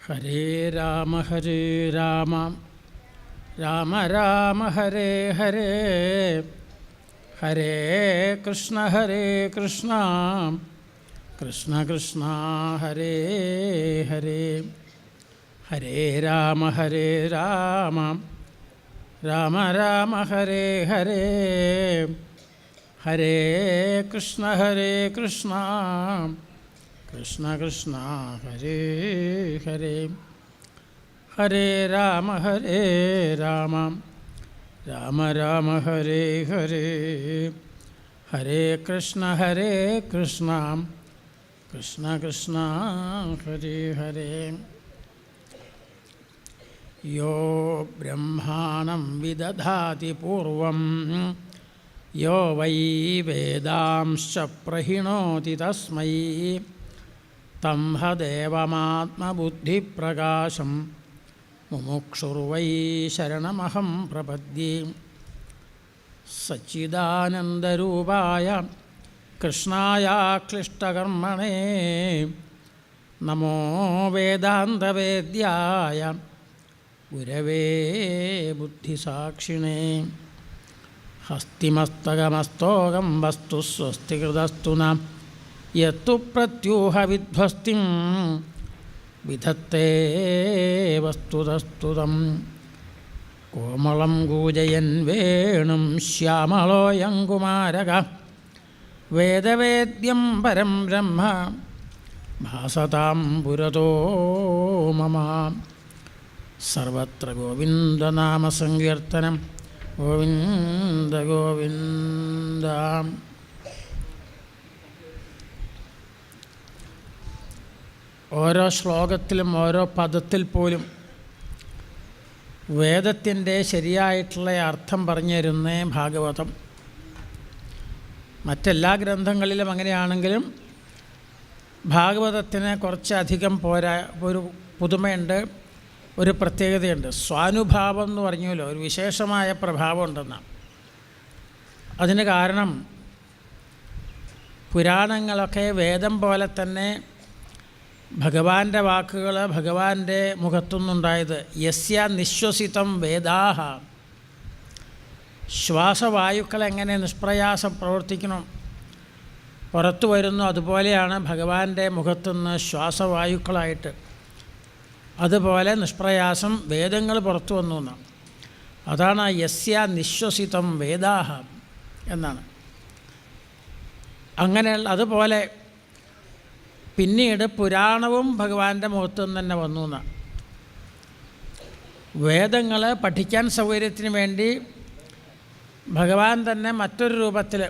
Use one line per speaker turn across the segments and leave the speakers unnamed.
ഹരേ രാമ രാമ രാമ ഹരേ ഹരേ, ഹരേ കൃഷ്ണ കൃഷ്ണ കൃഷ്ണ ഹരേ ഹരേ. ഹരേ രാമ രാമ രാമ ഹരേ ഹരേ, ഹരേ കൃഷ്ണ കൃഷ്ണ കൃഷ്ണ ഹരേ ഹരേ. ഹരേ രാമ രാമ രാമ ഹരേ ഹരേ, ഹരേ കൃഷ്ണ കൃഷ്ണ കൃഷ്ണ ഹരേ ഹരേ. യോ ബ്രഹ്മാണം വിദധാതി പൂർവം യോ വൈ വേദാംശ്ച പ്രഹിണോതി തസ്മൈ തം ഹദേവമാത്മബുദ്ധിപ്രകാശം മുമുക്ഷുർവൈ ശരണമഹം പ്രപദ്യേ. സച്ചിദാനന്ദരൂപായ കൃഷ്ണായ ക്ലിഷ്ടകർമ്മണേ നമോ വേദാന്തവേദ്യായ ഗുരവേ ബുദ്ധിസാക്ഷിണേ. ഹസ്തിമസ്തകമസ്തോകം വസ്തു സ്വസ്തികൃതസ്തു ന യത്തു പ്രത്യൂഹവിധ്വസ്തിം വിധത്തേ വസ്തുതസ്തുതം. കോമളം കൂജയൻ വേണും ശ്യാമളോയം കുമാരക വേദവേദ്യം പരം ബ്രഹ്മ ഭാസതാം പുരതോ മമ. സർവത്ര ഗോവിന്ദനാമസങ്കീർത്തനം, ഗോവിന്ദ ഗോവിന്ദ. ഓരോ ശ്ലോകത്തിലും ഓരോ പദത്തിൽ പോലും വേദത്തിൻ്റെ ശരിയായിട്ടുള്ള അർത്ഥം പറഞ്ഞു തരുന്ന ഭാഗവതം. മറ്റെല്ലാ ഗ്രന്ഥങ്ങളിലും അങ്ങനെയാണെങ്കിലും ഭാഗവതത്തിന് കുറച്ചധികം ഒരു പുതുമയുണ്ട്, ഒരു പ്രത്യേകതയുണ്ട്. സ്വാനുഭാവം എന്ന് പറഞ്ഞല്ലോ, ഒരു വിശേഷമായ പ്രഭാവം ഉണ്ടെന്നാണ്. അതിന് കാരണം പുരാണങ്ങളൊക്കെ വേദം പോലെ തന്നെ ഭഗവാന്റെ വാക്കുകൾ ഭഗവാന്റെ മുഖത്തുനിന്നുണ്ടായത്. യസ്യ നിശ്വസിതം വേദാഹ, ശ്വാസവായുക്കൾ എങ്ങനെ നിഷ്പ്രയാസം പ്രവർത്തിക്കണം പുറത്തു വരുന്നു, അതുപോലെയാണ് ഭഗവാന്റെ മുഖത്തുനിന്ന് ശ്വാസവായുക്കളായിട്ട്, അതുപോലെ നിഷ്പ്രയാസം വേദങ്ങൾ പുറത്തു വന്നു എന്നാണ്. അതാണ് യസ്യ നിശ്വസിതം വേദാഹ എന്നാണ്. അങ്ങനെയുള്ള അതുപോലെ പിന്നീട് പുരാണവും ഭഗവാന്റെ മുഖത്തു നിന്ന് തന്നെ വന്നു എന്നാണ്. വേദങ്ങൾ പഠിക്കാൻ സൗകര്യത്തിന് വേണ്ടി ഭഗവാൻ തന്നെ മറ്റൊരു രൂപത്തിൽ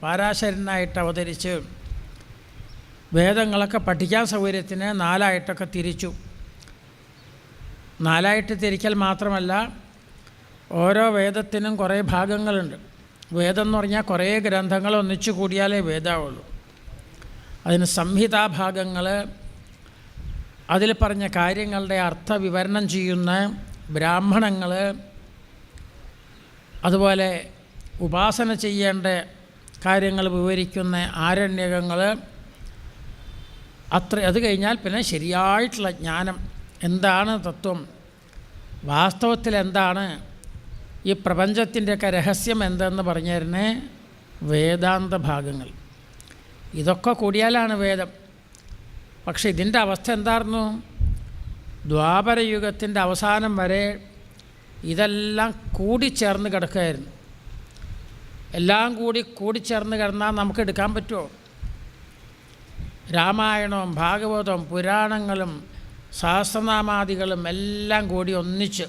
പരാശരനായിട്ട് അവതരിച്ച് വേദങ്ങളൊക്കെ പഠിക്കാൻ സൗകര്യത്തിന് നാലായിട്ടൊക്കെ തിരിച്ചു. നാലായിട്ട് തിരിക്കൽ മാത്രമല്ല, ഓരോ വേദത്തിനും കുറേ ഭാഗങ്ങളുണ്ട്. വേദം എന്ന് പറഞ്ഞാൽ കുറേ ഗ്രന്ഥങ്ങൾ ഒന്നിച്ചു കൂടിയാലേ വേദമുള്ളൂ. അതിന് സംഹിതാഭാഗങ്ങൾ, അതിൽ പറഞ്ഞ കാര്യങ്ങളുടെ അർത്ഥവിവരണം ചെയ്യുന്ന ബ്രാഹ്മണങ്ങൾ, അതുപോലെ ഉപാസന ചെയ്യേണ്ട കാര്യങ്ങൾ വിവരിക്കുന്ന ആരണ്യകങ്ങൾ, അത് കഴിഞ്ഞാൽ പിന്നെ ശരിയായിട്ടുള്ള ജ്ഞാനം, എന്താണ് തത്വം, വാസ്തവത്തിൽ എന്താണ് ഈ പ്രപഞ്ചത്തിൻ്റെയൊക്കെ രഹസ്യം എന്തെന്ന് പറഞ്ഞു തരുന്ന വേദാന്ത ഭാഗങ്ങൾ. ഇതൊക്കെ കൂടിയാലാണ് വേദം. പക്ഷെ ഇതിൻ്റെ അവസ്ഥ എന്തായിരുന്നു? ദ്വാപരയുഗത്തിൻ്റെ അവസാനം വരെ ഇതെല്ലാം കൂടിച്ചേർന്ന് കിടക്കുകയായിരുന്നു. എല്ലാം കൂടിച്ചേർന്ന് കിടന്നാൽ നമുക്ക് എടുക്കാൻ പറ്റുമോ? രാമായണവും ഭാഗവതവും പുരാണങ്ങളും സഹസ്രനാമാദികളും എല്ലാം കൂടി ഒന്നിച്ച്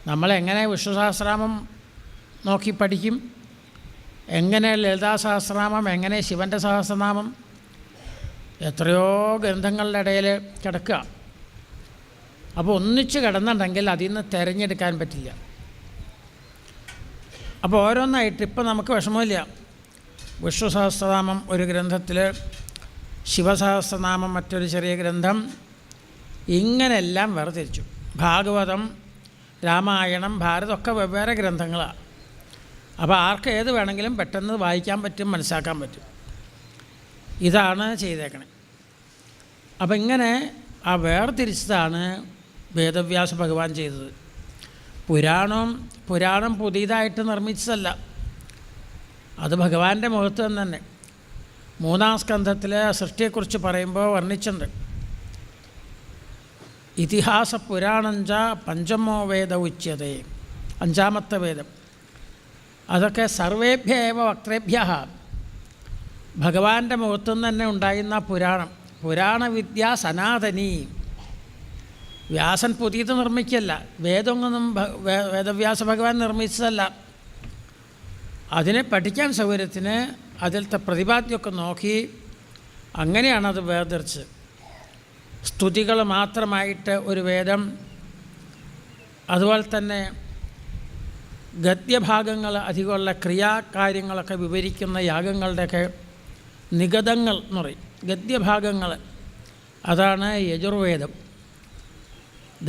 നമ്മളെങ്ങനെ വിഷ്ണുസഹസ്രനാമം നോക്കി പഠിക്കും? എങ്ങനെ ലളിതാ സഹസ്രനാമം, എങ്ങനെ ശിവൻ്റെ സഹസ്രനാമം? എത്രയോ ഗ്രന്ഥങ്ങളുടെ ഇടയിൽ കിടക്കുക. അപ്പോൾ ഒന്നിച്ച് കിടന്നുണ്ടെങ്കിൽ അതിൽ നിന്ന് തിരഞ്ഞെടുക്കാൻ പറ്റില്ല. അപ്പോൾ ഓരോന്നായിട്ട് ഇപ്പം നമുക്ക് വിഷമമില്ല. വിഷ്ണു സഹസ്രനാമം ഒരു ഗ്രന്ഥത്തിൽ, ശിവസഹസ്രനാമം മറ്റൊരു ചെറിയ ഗ്രന്ഥം, ഇങ്ങനെയെല്ലാം വേർതിരിച്ചു. ഭാഗവതം, രാമായണം, ഭാരതമൊക്കെ വെവ്വേറെ ഗ്രന്ഥങ്ങളാണ്. അപ്പോൾ ആർക്ക് ഏത് വേണമെങ്കിലും പെട്ടെന്ന് വായിക്കാൻ പറ്റും, മനസ്സിലാക്കാൻ പറ്റും. ഇതാണ് ചെയ്തേക്കണേ. അപ്പം ഇങ്ങനെ ആ വേർതിരിച്ചതാണ് വേദവ്യാസ ഭഗവാൻ ചെയ്തത്. പുരാണം പുതിയതായിട്ട് നിർമ്മിച്ചതല്ല, അത് ഭഗവാന്റെ മുഖത്വം തന്നെ. 3-ാം സ്കന്ധത്തിൽ സൃഷ്ടിയെക്കുറിച്ച് പറയുമ്പോൾ വർണ്ണിച്ചിട്ടുണ്ട്. ഇതിഹാസ പുരാണഞ്ച പഞ്ചമോ വേദ ഉച്യതേ, 5ാമത്തെ വേദം. അതൊക്കെ സർവേഭ്യ ഏവ വക്തേഭ്യ, ഭഗവാന്റെ മുഖത്തു തന്നെ ഉണ്ടായിരുന്ന പുരാണവിദ്യ സനാതനി. വ്യാസൻ പുതിയത് നിർമ്മിക്കല്ല, വേദമൊന്നും വേദവ്യാസ ഭഗവാൻ നിർമ്മിച്ചതല്ല. അതിനെ പഠിക്കാൻ സൗകര്യത്തിന് അതിലത്തെ പ്രതിപാദ്യമൊക്കെ നോക്കി അങ്ങനെയാണത് വേർതിരിച്ച്. സ്തുതികൾ മാത്രമായിട്ട് ഒരു വേദം, അതുപോലെ തന്നെ ഗദ്യഭാഗങ്ങൾ അധികമുള്ള ക്രിയാകാര്യങ്ങളൊക്കെ വിവരിക്കുന്ന യാഗങ്ങളുടെയൊക്കെ നിഗതങ്ങൾ എന്ന് പറയും, ഗദ്യഭാഗങ്ങൾ. അതാണ് യജുർവേദം.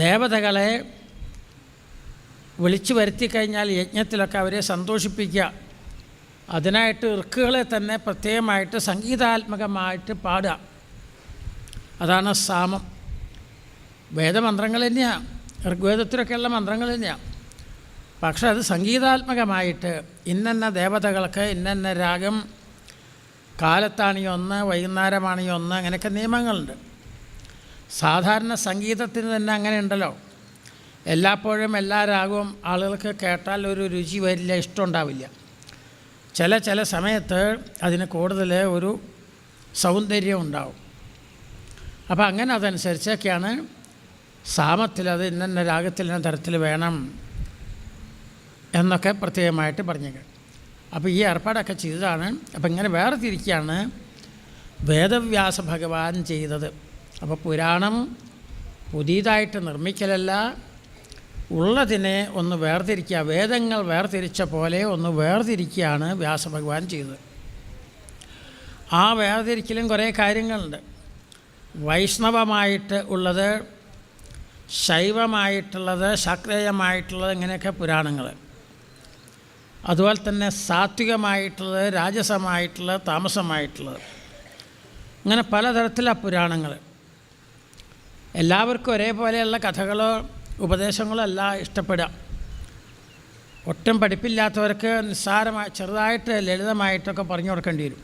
ദേവതകളെ വിളിച്ചു വരുത്തിക്കഴിഞ്ഞാൽ യജ്ഞത്തിലൊക്കെ അവരെ സന്തോഷിപ്പിക്കുക, അതിനായിട്ട് ഋക്കുകളെ തന്നെ പ്രത്യേകമായിട്ട് സംഗീതാത്മകമായിട്ട് പാടുക, അതാണ് സാമം. വേദമന്ത്രങ്ങൾ തന്നെയാണ്, ഋഗ്വേദത്തിലൊക്കെയുള്ള മന്ത്രങ്ങൾ തന്നെയാണ്. പക്ഷെ അത് സംഗീതാത്മകമായിട്ട് ഇന്നന്ന ദേവതകൾക്ക് ഇന്നന്ന രാഗം, കാലത്താണീ ഒന്ന്, വൈകുന്നേരമാണീ ഒന്ന്, അങ്ങനെയൊക്കെ നിയമങ്ങളുണ്ട്. സാധാരണ സംഗീതത്തിന് തന്നെ അങ്ങനെ ഉണ്ടല്ലോ. എല്ലായ്പ്പോഴും എല്ലാ രാഗവും ആളുകൾക്ക് കേട്ടാൽ ഒരു രുചി വരില്ല, ഇഷ്ടമുണ്ടാവില്ല. ചില സമയത്ത് അതിന് കൂടുതൽ ഒരു സൗന്ദര്യം ഉണ്ടാവും. അപ്പോൾ അങ്ങനെ അതനുസരിച്ചൊക്കെയാണ് സാമത്തിൽ അത് ഇന്ന രാഗത്തിൽ ഇന്ന തരത്തിൽ വേണം എന്നൊക്കെ പ്രത്യേകമായിട്ട് പറഞ്ഞേക്കാം. അപ്പോൾ ഈ ഏർപ്പാടൊക്കെ ചെയ്തതാണ്. അപ്പോൾ ഇങ്ങനെ വേറെ തിരിക്കുകയാണ് വേദവ്യാസ ഭഗവാൻ ചെയ്തത്. അപ്പോൾ പുരാണം പുതിയതായിട്ട് നിർമ്മിക്കലല്ല, ഉള്ളതിനെ ഒന്ന് വേർതിരിക്കുക, വേദങ്ങൾ വേർതിരിച്ച പോലെ ഒന്ന് വേർതിരിക്കുകയാണ് വ്യാസഭഗവാൻ ചെയ്തത്. ആ വേർതിരിക്കലും കുറേ കാര്യങ്ങളുണ്ട്. വൈഷ്ണവമായിട്ട് ഉള്ളത്, ശൈവമായിട്ടുള്ളത്, ശാക്തേയമായിട്ടുള്ളത്, ഇങ്ങനെയൊക്കെ പുരാണങ്ങൾ. അതുപോലെ തന്നെ സാത്വികമായിട്ടുള്ളത്, രാജസമായിട്ടുള്ളത്, താമസമായിട്ടുള്ളത്, ഇങ്ങനെ പലതരത്തിലുള്ള പുരാണങ്ങൾ. എല്ലാവർക്കും ഒരേപോലെയുള്ള കഥകളോ ഉപദേശങ്ങളോ അല്ല ഇഷ്ടപ്പെടുക. ഒട്ടും പഠിപ്പില്ലാത്തവർക്ക് നിസ്സാരമായി ചെറുതായിട്ട് ലളിതമായിട്ടൊക്കെ പറഞ്ഞു കൊടുക്കേണ്ടി വരും.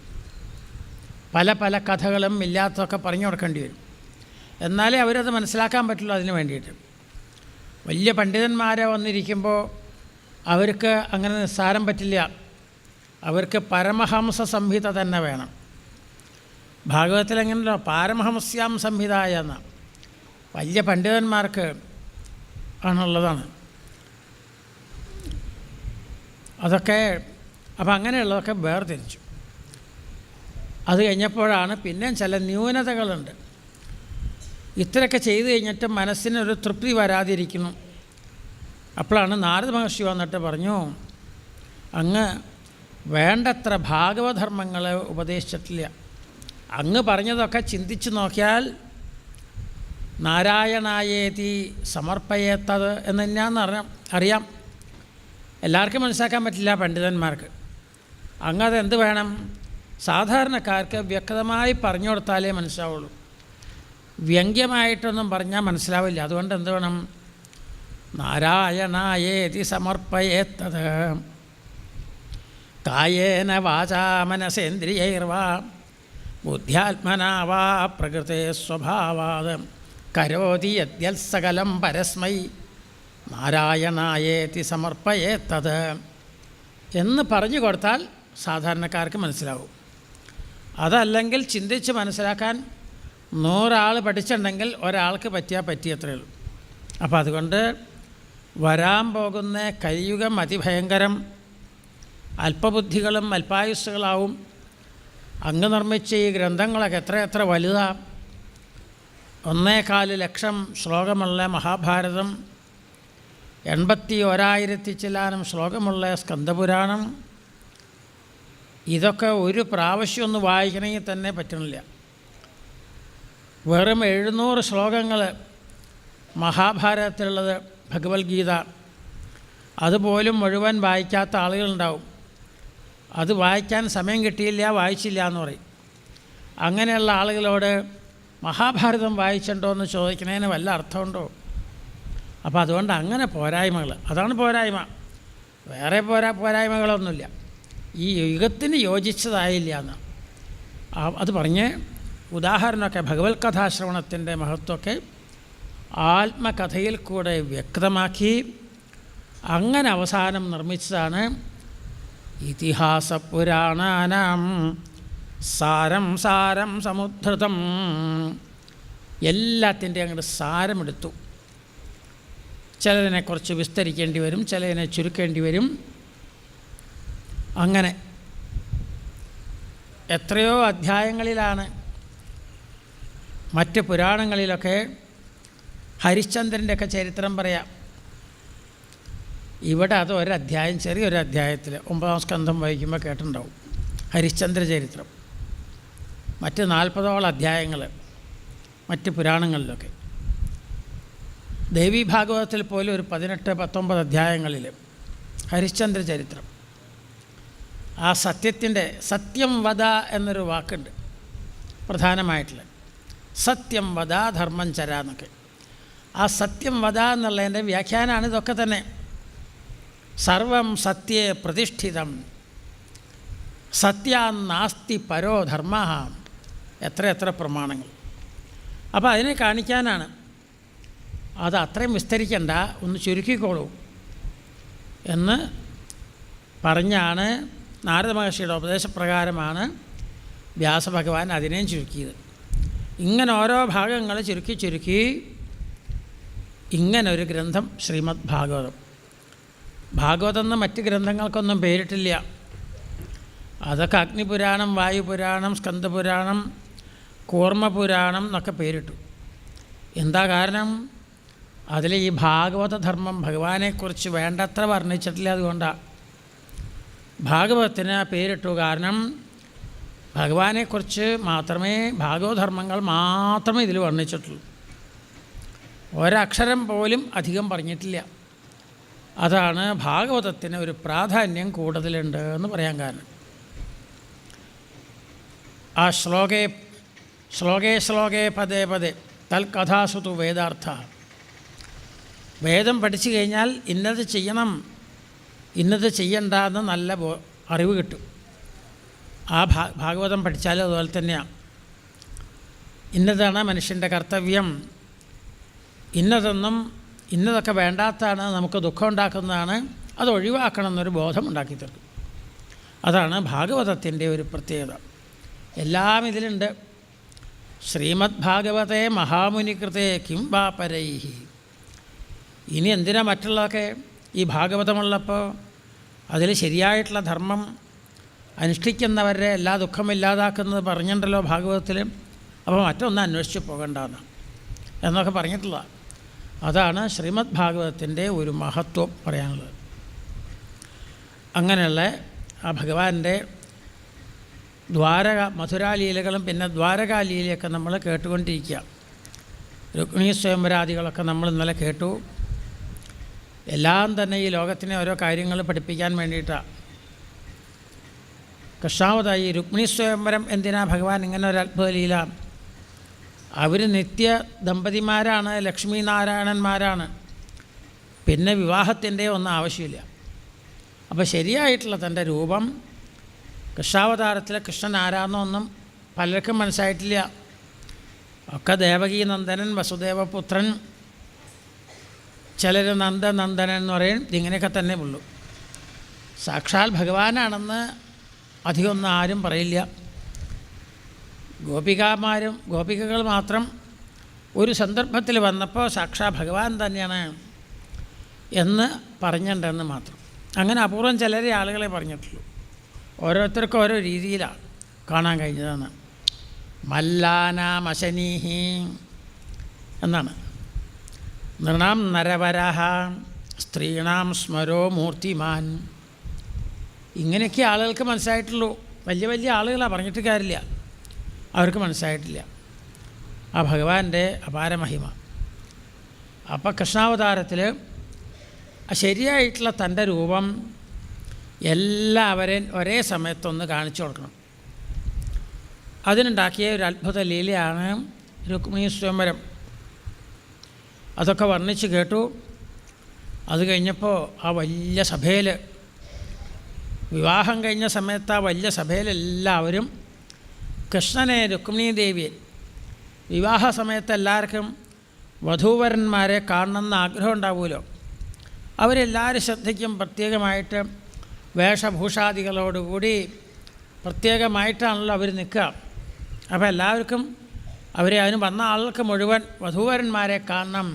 പല കഥകളും ഇല്ലാത്തതൊക്കെ പറഞ്ഞു കൊടുക്കേണ്ടി വരും. എന്നാലേ അവരത് മനസ്സിലാക്കാൻ പറ്റുള്ളൂ. അതിന് വേണ്ടിയിട്ട് വലിയ പണ്ഡിതന്മാരെ വന്നിരിക്കുമ്പോൾ അവർക്ക് അങ്ങനെ നിസ്സാരം പറ്റില്ല. അവർക്ക് പരമഹംസ സംഹിത തന്നെ വേണം. ഭാഗവതത്തിൽ എങ്ങനെയല്ലോ പാരമഹംസ്യാം സംഹിതായ എന്ന വലിയ പണ്ഡിതന്മാർക്ക് ആണുള്ളതാണ് അതൊക്കെ. അപ്പം അങ്ങനെയുള്ളതൊക്കെ വേർതിരിച്ചു. അത് കഴിഞ്ഞപ്പോഴാണ് പിന്നെയും ചില ന്യൂനതകളുണ്ട്. ഇത്രയൊക്കെ ചെയ്തു കഴിഞ്ഞിട്ട് മനസ്സിനൊരു തൃപ്തി വരാതിരിക്കുന്നു. അപ്പോഴാണ് നാരദ മഹർഷി വന്നിട്ട് പറഞ്ഞു, അങ്ങ് വേണ്ടത്ര ഭാഗവധർമ്മങ്ങൾ ഉപദേശിച്ചിട്ടില്ല. അങ്ങ് പറഞ്ഞതൊക്കെ ചിന്തിച്ച് നോക്കിയാൽ നാരായണായേതി സമർപ്പയേത്തത് എന്ന് തന്നെയാണെന്ന് അറിയാം. എല്ലാവർക്കും മനസ്സിലാക്കാൻ പറ്റില്ല, പണ്ഡിതന്മാർക്ക്. അങ്ങതെന്ത് വേണം? സാധാരണക്കാർക്ക് വ്യക്തമായി പറഞ്ഞു കൊടുത്താലേ മനസ്സിലാവുള്ളൂ. വ്യംഗ്യമായിട്ടൊന്നും പറഞ്ഞാൽ മനസ്സിലാവില്ല. അതുകൊണ്ട് എന്ത് വേണം? നാരായണായേതി സമർപ്പയേത്തത് കായേന വാചാ മനസേന്ദ്രിയൈർവാ ബുദ്ധ്യാത്മനാ വാ പ്രകൃതേ സ്വഭാവാത് കരോതി യദ്യൽ സകലം പരസ്മൈ നാരായണായേതി സമർപ്പയേത്തത് എന്ന് പറഞ്ഞു കൊടുത്താൽ സാധാരണക്കാർക്ക് മനസ്സിലാവും. അതല്ലെങ്കിൽ ചിന്തിച്ച് മനസ്സിലാക്കാൻ 100 ആൾ പഠിച്ചിട്ടുണ്ടെങ്കിൽ ഒരാൾക്ക് പറ്റിയത്രയേ ഉള്ളൂ. അപ്പോൾ അതുകൊണ്ട് വരാൻ പോകുന്ന കലിയുഗം അതിഭയങ്കരം. അല്പബുദ്ധികളും അല്പായുസ്സുകളാവും. അങ്ങ് നിർമ്മിച്ച ഈ ഗ്രന്ഥങ്ങളൊക്കെ എത്ര വലുതാണ്. 1.25 ലക്ഷം ശ്ലോകമുള്ള മഹാഭാരതം, 81,000 ചില്ലാനം ശ്ലോകമുള്ള സ്കന്ദപുരാണം, ഇതൊക്കെ ഒരു പ്രാവശ്യം ഒന്ന് വായിക്കണമെങ്കിൽ തന്നെ പറ്റണില്ല. വെറും 700 ശ്ലോകങ്ങൾ മഹാഭാരതത്തിലുള്ളത്, ഭഗവത്ഗീത, അതുപോലും മുഴുവൻ വായിക്കാത്ത ആളുകളുണ്ടാവും. അത് വായിക്കാൻ സമയം കിട്ടിയില്ല, വായിച്ചില്ല എന്ന് പറയും. അങ്ങനെയുള്ള ആളുകളോട് മഹാഭാരതം വായിച്ചിട്ടുണ്ടോ എന്ന് ചോദിക്കുന്നതിന് വല്ല അർത്ഥമുണ്ടോ? അപ്പോൾ അതുകൊണ്ട് അങ്ങനെ പോരായ്മകൾ, അതാണ് പോരായ്മ. വേറെ പോരായ്മകളൊന്നുമില്ല. ഈ യുഗത്തിന് യോജിച്ചതായില്ല എന്ന് അത് പറഞ്ഞ് ഉദാഹരണമൊക്കെ ഭഗവത് കഥാശ്രവണത്തിൻ്റെ മഹത്വമൊക്കെ ആത്മകഥയിൽ കൂടെ വ്യക്തമാക്കി അങ്ങനെ അവസാനം നിർമ്മിച്ചതാണ് ഇതിഹാസ പുരാണാനാം സാരം സമുദ്ധൃതം. എല്ലാത്തിൻ്റെ അങ്ങോട്ട് സാരമെടുത്തു. ചിലതിനെ കുറച്ച് വിസ്തരിക്കേണ്ടി വരും, ചിലതിനെ ചുരുക്കേണ്ടി വരും. അങ്ങനെ എത്രയോ അധ്യായങ്ങളിലാണ്. മറ്റ് പുരാണങ്ങളിലൊക്കെ ഹരിശ്ചന്ദ്രൻ്റെയൊക്കെ ചരിത്രം പറയാം. ഇവിടെ അത് ഒരധ്യായം, ചെറിയൊരു അധ്യായത്തിൽ 9-ാം സ്കന്ധം വായിക്കുമ്പോൾ കേട്ടിട്ടുണ്ടാവും ഹരിശ്ചന്ദ്ര ചരിത്രം. മറ്റ് 40ഓളം അധ്യായങ്ങൾ മറ്റ് പുരാണങ്ങളിലൊക്കെ. ദേവീ ഭാഗവതത്തിൽ പോലും ഒരു 18-19 അധ്യായങ്ങളിൽ ഹരിശ്ചന്ദ്ര ചരിത്രം. ആ സത്യത്തിൻ്റെ സത്യം വദ എന്നൊരു വാക്കുണ്ട് പ്രധാനമായിട്ടുള്ള. സത്യം വദ ധർമ്മം ചര എന്നൊക്കെ. ആ സത്യം വദ എന്നുള്ളതിൻ്റെ വ്യാഖ്യാനമാണ് ഇതൊക്കെ തന്നെ. സർവം സത്യേ പ്രതിഷ്ഠിതം സത്യാന്നാസ്തി പരോ ധർമ്മ. എത്ര പ്രമാണങ്ങൾ. അപ്പോൾ അതിനെ കാണിക്കാനാണ്. അത് അത്രയും വിസ്തരിക്കണ്ട, ഒന്ന് ചുരുക്കിക്കോളൂ എന്ന് പറഞ്ഞാണ് നാരദ മഹർഷിയുടെ ഉപദേശപ്രകാരമാണ് വ്യാസഭഗവാൻ അതിനെയും ചുരുക്കിയത്. ഇങ്ങനെ ഓരോ ഭാഗങ്ങൾ ചുരുക്കി ഇങ്ങനൊരു ഗ്രന്ഥം ശ്രീമദ് ഭാഗവതം. ഭാഗവതം എന്ന് മറ്റ് ഗ്രന്ഥങ്ങൾക്കൊന്നും പേരിട്ടില്ല. അതൊക്കെ അഗ്നിപുരാണം, വായുപുരാണം, സ്കന്ദപുരാണം, കൂർമ്മപുരാണം എന്നൊക്കെ പേരിട്ടു. എന്താ കാരണം? അതിൽ ഈ ഭാഗവതധർമ്മം ഭഗവാനെക്കുറിച്ച് വേണ്ടത്ര വർണ്ണിച്ചിട്ടില്ല. അതുകൊണ്ടാണ് ഭാഗവതത്തിന് പേരിട്ടു. കാരണം ഭഗവാനെക്കുറിച്ച് മാത്രമേ, ഭാഗവതധർമ്മങ്ങൾ മാത്രമേ ഇതിൽ വർണ്ണിച്ചിട്ടുള്ളൂ. ഒരക്ഷരം പോലും അധികം പറഞ്ഞിട്ടില്ല. അതാണ് ഭാഗവതത്തിന് ഒരു പ്രാധാന്യം കൂടുതലുണ്ട് എന്ന് പറയാൻ കാരണം. ആ ശ്ലോകേ പദേ പദേ തൽകഥാസുതു വേദാർത്ഥ. വേദം പഠിച്ചു കഴിഞ്ഞാൽ ഇന്നത് ചെയ്യണം, ഇന്നത് ചെയ്യണ്ട എന്ന് നല്ല അറിവ് കിട്ടും. ആ ഭാഗവതം പഠിച്ചാലും അതുപോലെ തന്നെയാണ്. ഇന്നതാണ് മനുഷ്യൻ്റെ കർത്തവ്യം, ഇന്നതൊക്കെ വേണ്ടാത്തതാണ്, നമുക്ക് ദുഃഖം ഉണ്ടാക്കുന്നതാണ്, അത് ഒഴിവാക്കണം എന്നൊരു ബോധം ഉണ്ടാക്കി തീർക്കും. അതാണ് ഭാഗവതത്തിൻ്റെ ഒരു പ്രത്യേകത. എല്ലാം ഇതിലുണ്ട്. ശ്രീമദ് ഭാഗവതേ മഹാമുനികൃതേ കിം വാ പരൈഹി. ഇനി എന്തിനാ മറ്റുള്ളതൊക്കെ? ഈ ഭാഗവതമുള്ളപ്പോൾ അതിൽ ശരിയായിട്ടുള്ള ധർമ്മം അനുഷ്ഠിക്കുന്നവരെ എല്ലാ ദുഃഖമില്ലാതാക്കുന്നത് പറഞ്ഞിട്ടുണ്ടല്ലോ ഭാഗവതത്തിൽ. അപ്പോൾ മറ്റൊന്നും അന്വേഷിച്ച് പോകണ്ടെന്ന് എന്നൊക്കെ പറഞ്ഞിട്ടുള്ള. അതാണ് ശ്രീമദ് ഭാഗവതത്തിൻ്റെ ഒരു മഹത്വം പറയാനുള്ളത്. അങ്ങനെയുള്ള ആ ഭഗവാന്റെ മധുരാലീലകളും പിന്നെ ദ്വാരകാലീലയൊക്കെ നമ്മൾ കേട്ടുകൊണ്ടിരിക്കുക. രുക്മിണീ സ്വയംവരാദികളൊക്കെ നമ്മൾ ഇന്നലെ കേട്ടു. എല്ലാം തന്നെ ഈ ലോകത്തിനെ ഓരോ കാര്യങ്ങൾ പഠിപ്പിക്കാൻ വേണ്ടിയിട്ടാണ്. കൃഷ്ണാവതായി രുക്മിണീ സ്വയംവരം എന്തിനാ ഭഗവാൻ ഇങ്ങനെ ഒരു അത്ഭുത ലീല? അവർ നിത്യ ദമ്പതിമാരാണ്, ലക്ഷ്മി നാരായണന്മാരാണ്. പിന്നെ വിവാഹത്തിൻ്റെ ഒന്നും ആവശ്യമില്ല. അപ്പോൾ ശരിയായിട്ടുള്ള തൻ്റെ രൂപം കൃഷ്ണാവതാരത്തിലെ കൃഷ്ണൻ ആരാന്നൊന്നും പലർക്കും മനസ്സിലായിട്ടില്ല. ഒക്കെ ദേവകീ നന്ദനൻ, വസുദേവപുത്രൻ, ചിലർ നന്ദനന്ദനൻ എന്ന് പറയും. ഇങ്ങനെയൊക്കെ തന്നെ ഉള്ളൂ. സാക്ഷാൽ ഭഗവാനാണെന്ന് അധികമൊന്നും ആരും പറയില്ല. ഗോപികകൾ മാത്രം ഒരു സന്ദർഭത്തിൽ വന്നപ്പോൾ സാക്ഷാൽ ഭഗവാൻ തന്നെയാണ് എന്ന് പറഞ്ഞിട്ടുണ്ടെന്ന് മാത്രം. അങ്ങനെ അപൂർവം ചിലരെ ആളുകളെ പറഞ്ഞിട്ടുള്ളൂ. ഓരോരുത്തർക്കും ഓരോ രീതിയിലാണ് കാണാൻ കഴിഞ്ഞതാണ്. മല്ലാനാമശനീഹി എന്നാണ്. നൃണാം നരവരഹ സ്ത്രീണാം സ്മരോ മൂർത്തിമാൻ. ഇങ്ങനെയൊക്കെ ആളുകൾക്ക് മനസ്സിലായിട്ടുള്ളൂ. വലിയ ആളുകളാണ്, പറഞ്ഞിട്ട് കാര്യമില്ല, അവർക്ക് മനസ്സിലായിട്ടില്ല ആ ഭഗവാന്റെ അപാരമഹിമ. അപ്പോൾ കൃഷ്ണാവതാരത്തിൽ ശരിയായിട്ടുള്ള തൻ്റെ രൂപം എല്ലാവരെയും ഒരേ സമയത്തൊന്ന് കാണിച്ചു കൊടുക്കണം. അതിനുണ്ടാക്കിയ ഒരു അത്ഭുത ലീലയാണ് രുക്മിണീ സ്വയംവരം അതൊക്കെ വർണ്ണിച്ച് കേട്ടു. അത് കഴിഞ്ഞപ്പോൾ ആ വലിയ സഭയിൽ, വിവാഹം കഴിഞ്ഞ സമയത്ത് ആ വലിയ സഭയിലെല്ലാവരും കൃഷ്ണനെ, രുക്മിണീ ദേവിയെ, വിവാഹ സമയത്ത് എല്ലാവർക്കും വധൂവരന്മാരെ കാണണമെന്ന് ആഗ്രഹം ഉണ്ടാവുമല്ലോ. അവരെല്ലാവരും ശ്രദ്ധിക്കും. പ്രത്യേകമായിട്ട് വേഷഭൂഷാദികളോടുകൂടി പ്രത്യേകമായിട്ടാണല്ലോ അവർ നിൽക്കുക. അപ്പോൾ എല്ലാവർക്കും അതിന് വന്ന ആൾക്ക് മുഴുവൻ വധൂവരന്മാരെ കാണണം